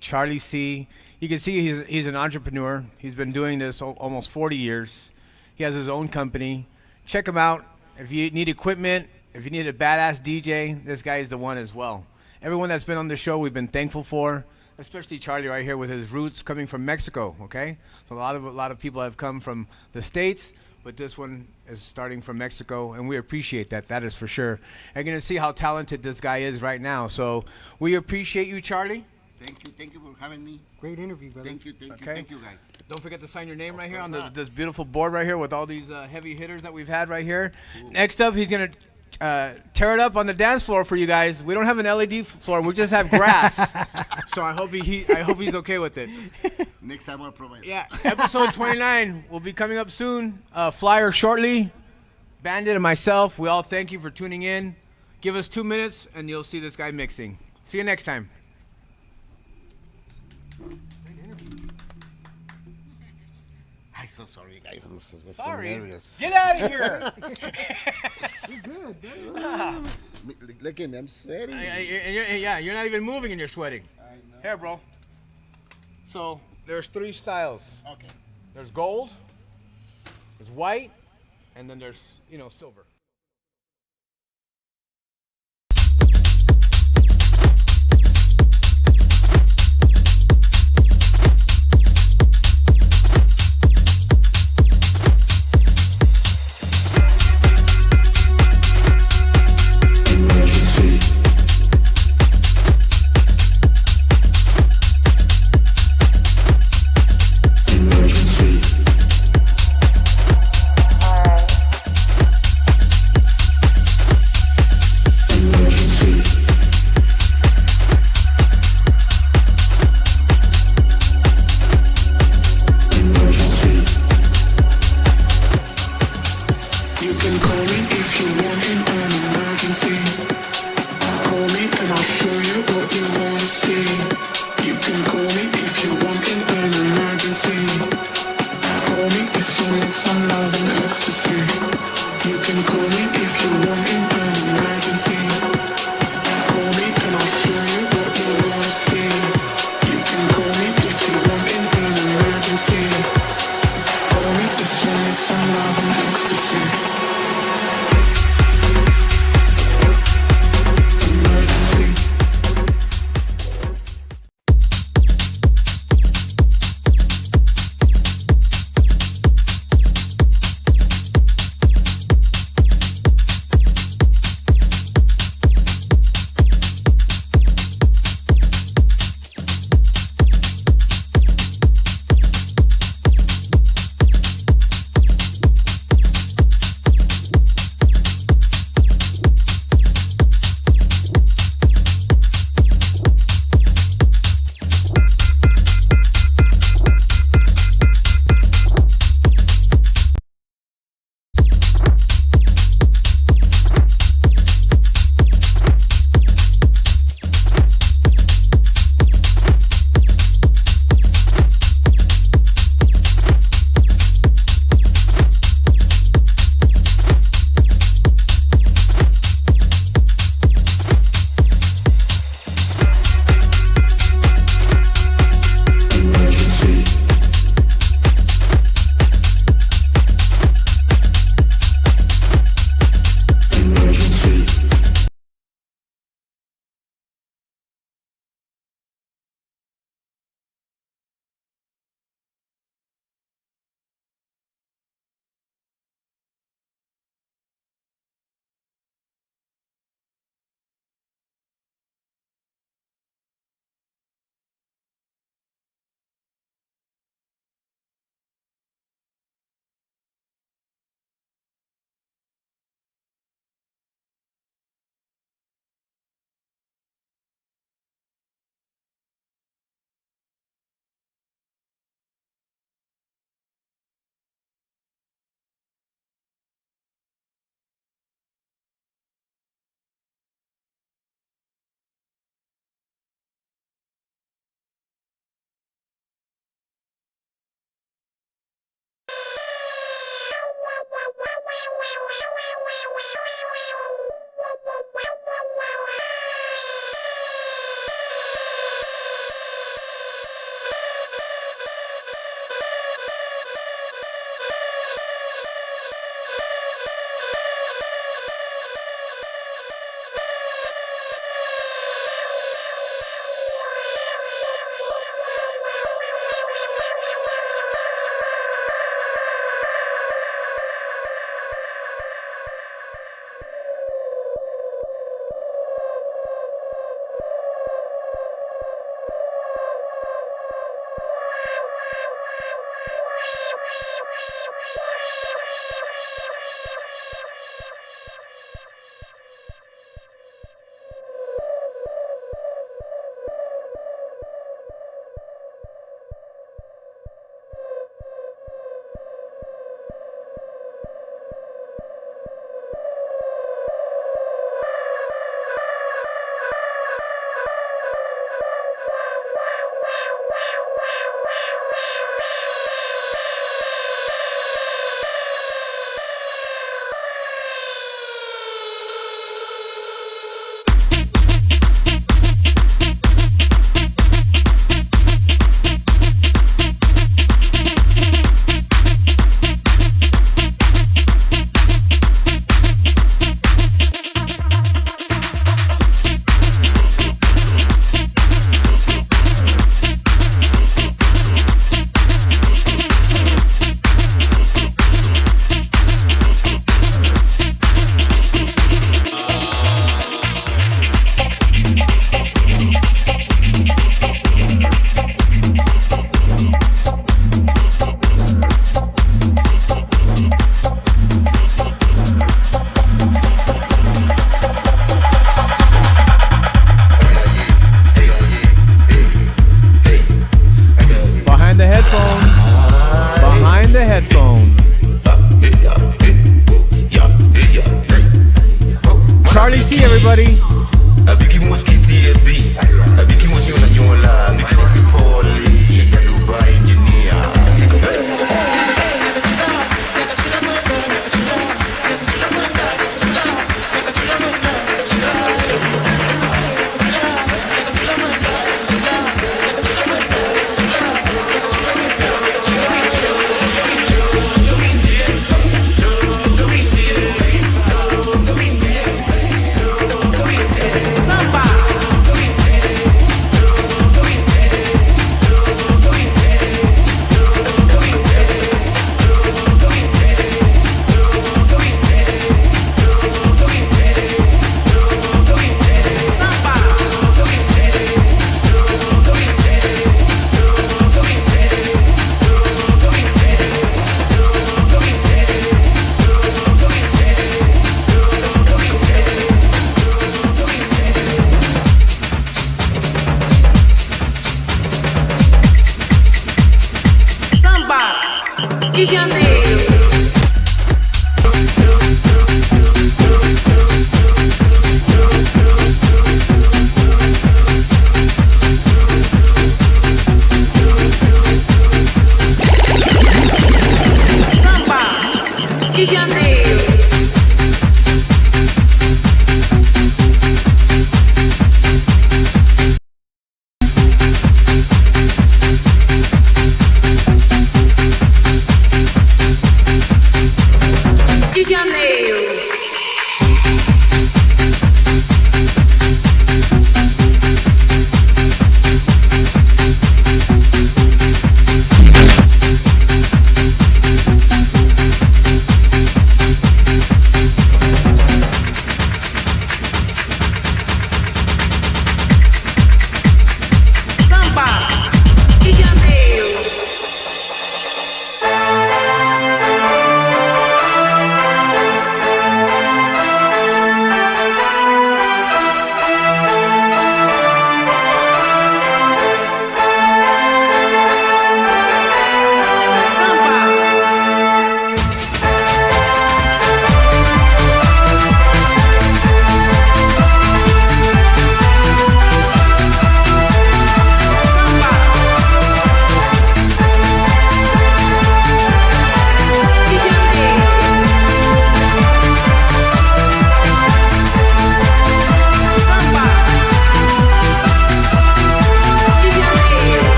Charlie C. You can see he's an entrepreneur. He's been doing this almost 40 years. He has his own company. Check him out. If you need equipment, if you need a badass DJ, this guy is the one as well. Everyone that's been on the show, we've been thankful for, especially Charlie right here with his roots coming from Mexico. Okay, so a lot of people have come from the States, but this one is starting from Mexico, and we appreciate that. That is for sure. You're gonna see how talented this guy is right now. So we appreciate you, Charlie. Thank you for having me. Great interview, brother. Thank you, Okay. guys. Don't forget to sign your name right here course on not. this beautiful board right here with all these heavy hitters that we've had right here. Next up, he's gonna tear it up on the dance floor for you guys. We don't have an LED floor; we just have grass. So I hope he's okay with it. Next time I'll provide. Yeah, episode 29 will be coming up soon. Flyer shortly. Bandit and myself, we all thank you for tuning in. Give us 2 minutes, and you'll see this guy mixing. See you next time. I'm so sorry, guys. I'm so Sorry. nervous. Get out of here. Look at me. I'm sweating. You're not even moving and you're sweating. I know. Here, bro. So there's 3 styles. Okay. There's gold, there's white, and then there's silver. Emergency. Emergency. Emergency. Emergency. You can call me if you want in an emergency. Call me and I'll show you what you wanna see. You can call me if you want in an emergency. Call me if you need some love and ecstasy. You can call me if you want in an emergency. Call me and I'll show you what you wanna see. You can call me if you want in an emergency. Call me if you need some love and ecstasy. Emergency. headphone. Charlie C, everybody. de janeiro. Samba de janeiro. De janeiro.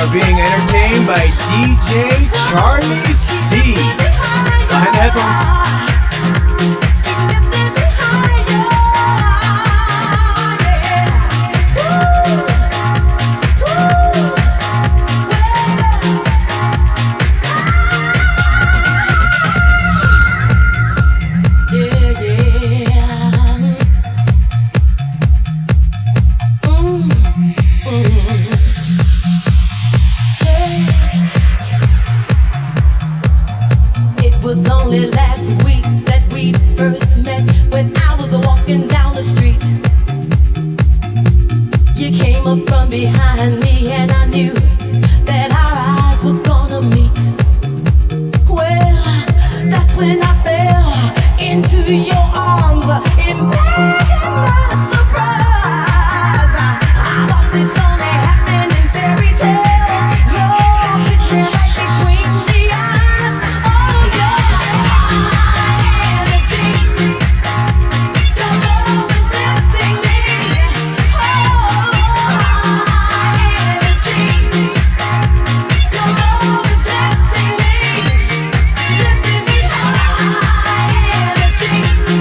are being entertained by DJ Charlie C. Behind the headphones. It was only last week that we first met when I was walking down the street. You came up from behind me and I knew that our eyes were gonna meet. Well, that's when I fell into your arms. Imagine my surprise. I thought this only happened in fairy tales. Love hit me right between the eyes. Oh, your energy, your love is lifting me. Oh, energy, your love is lifting me high. Energy.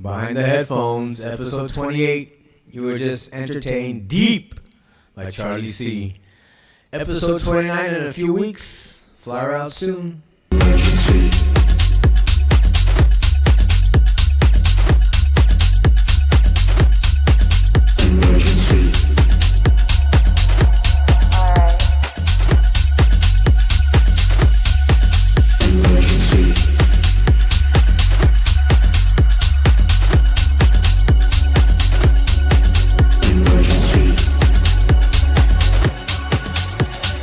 Behind the Headphones, episode 28. You were just entertained deep by Charlie C. Episode 29 in a few weeks. Fly out soon.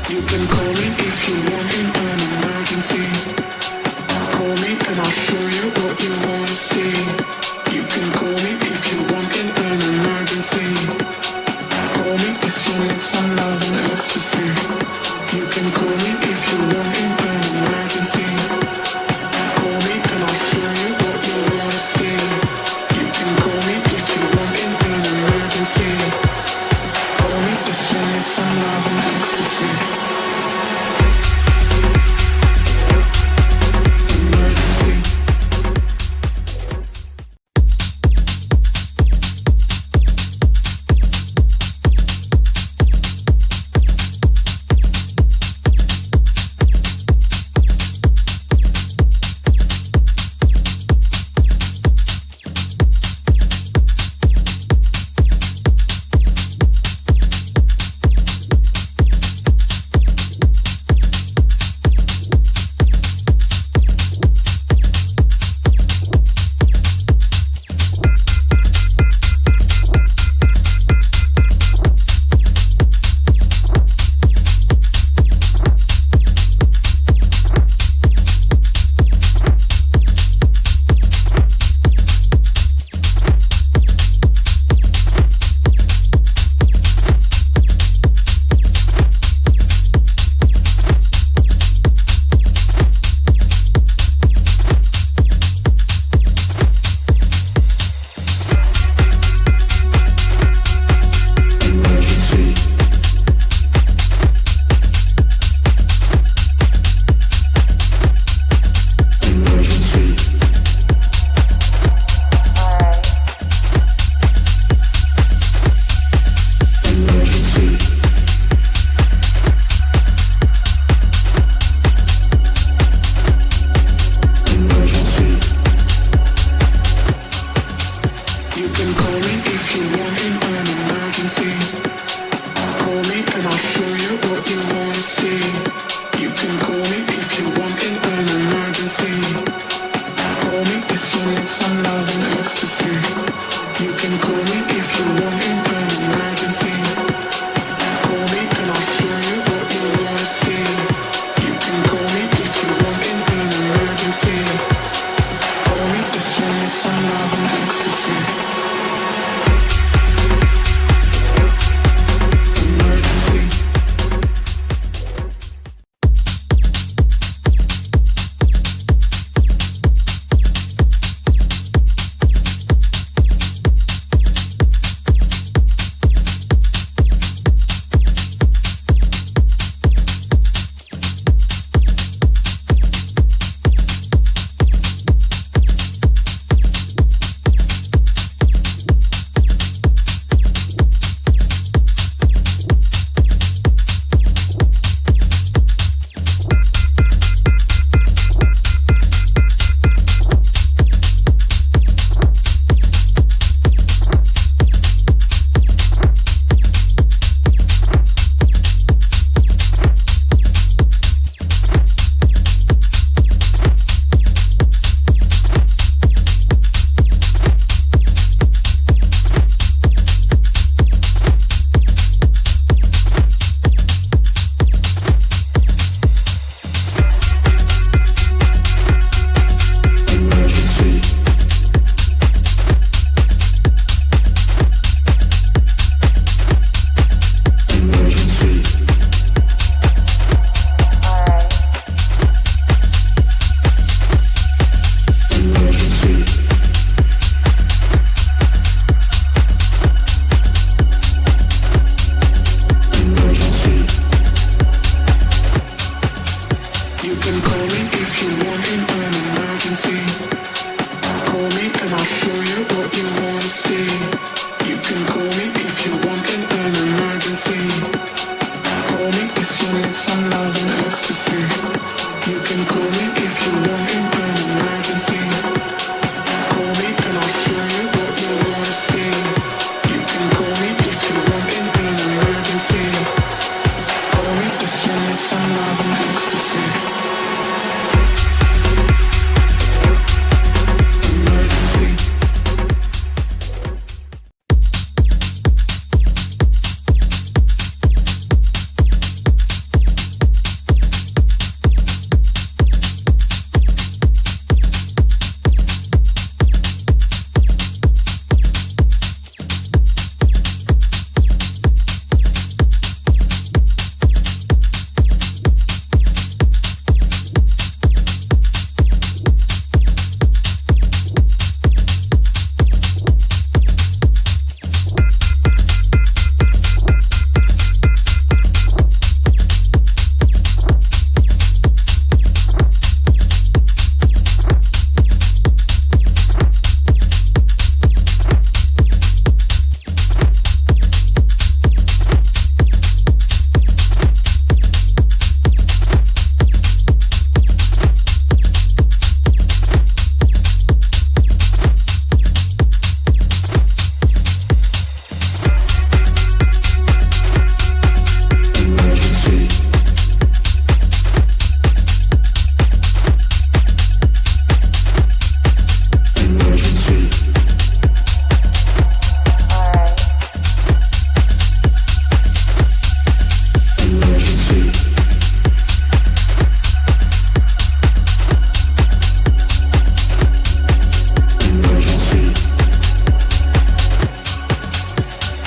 You can call me if you want in an emergency. Call me and I'll show you what you wanna see. You can call me if you want in an emergency. Call me if you need some love and ecstasy. You can call me if you want in an emergency. Call me and I'll show you what you wanna see. You can call me if you want in an emergency. Call me if you need some love and ecstasy. You can call me if you want in an emergency. Call me and I'll show you what you wanna see. You can call me if you want in an emergency. Call me if you need some love and ecstasy. You can call me if you want in an emergency. Call me and I'll show you what you wanna see. You can call me if you want in an emergency. Call me if you need some love and ecstasy.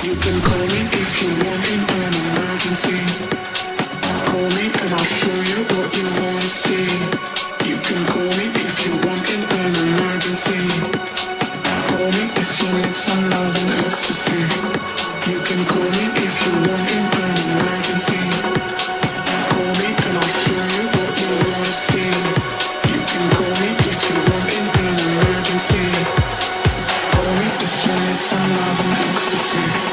You can call me if you want in an emergency. Call me and I'll show you what you wanna see. You can call me if you want in an emergency. Call me if you need some love and ecstasy. You can call me if you want in an emergency. Call me and I'll show you what you wanna see. You can call me if you want in an emergency. Call me if you need some love and ecstasy.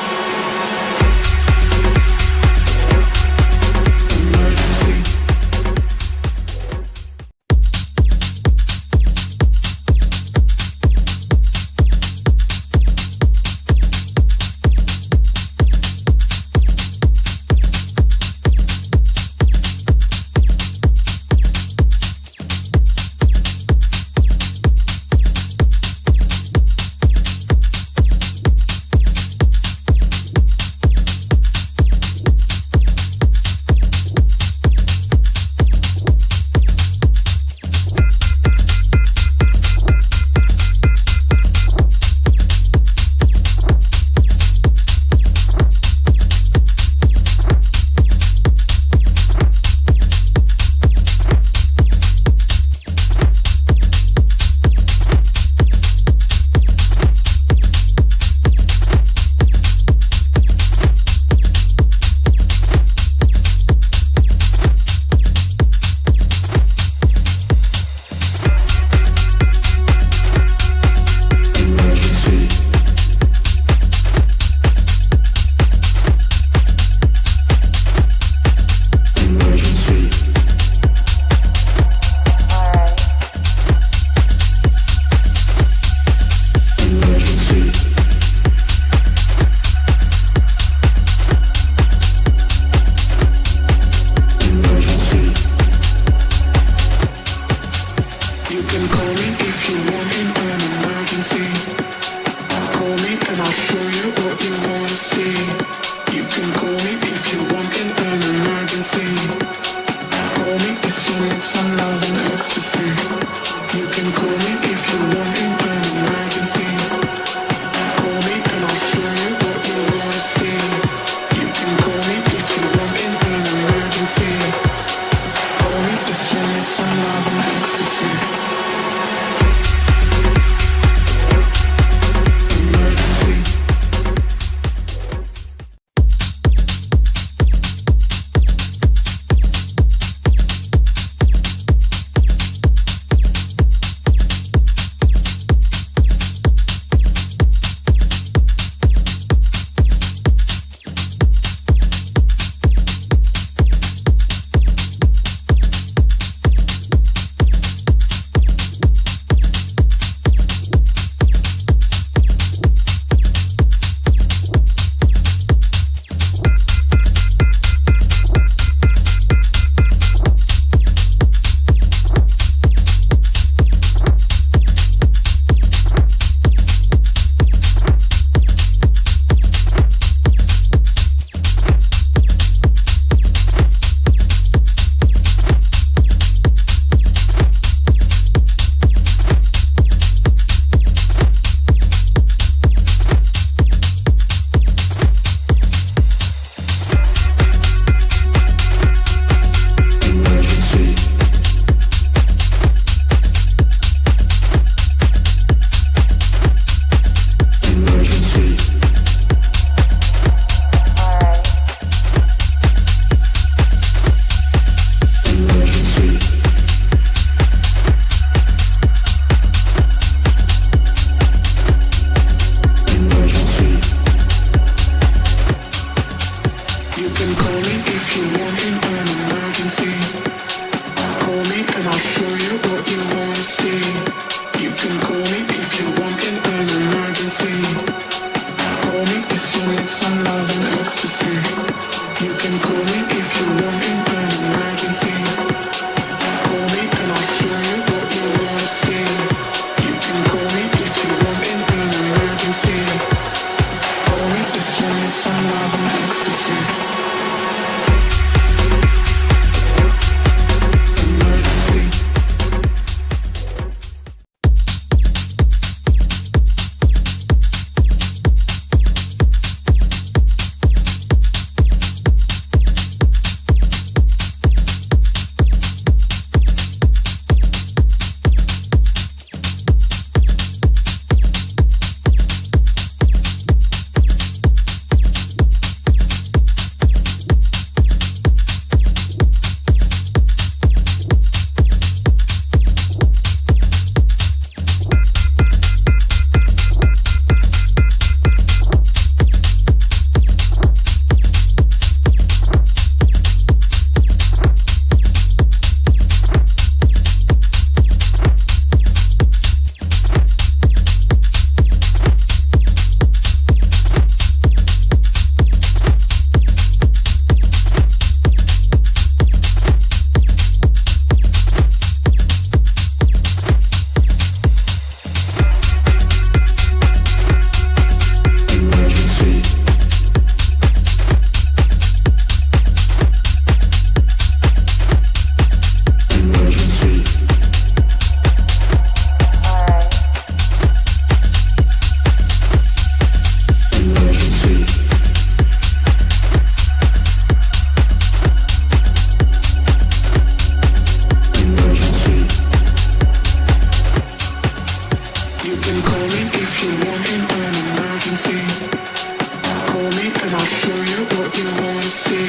and I'll show you what you wanna see.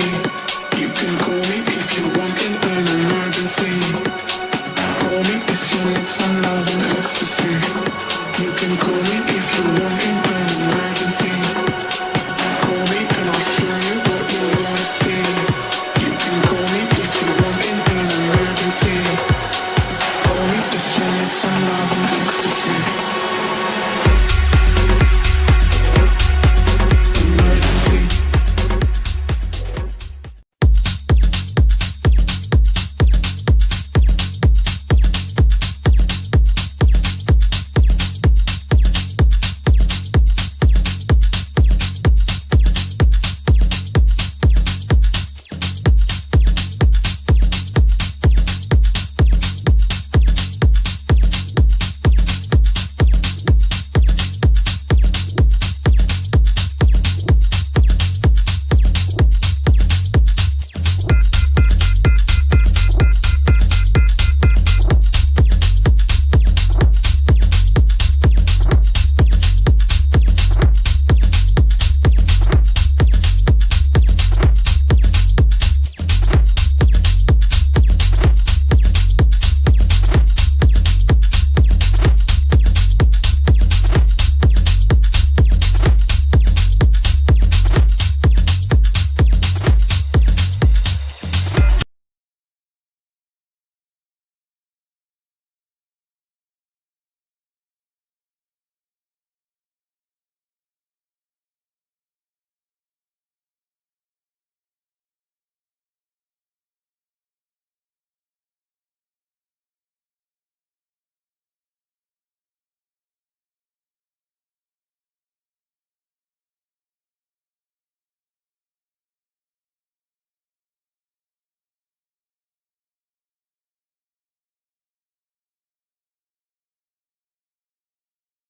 You can call me if you want in an emergency. Call me if you need some love and ecstasy. You can call me if you want in an emergency.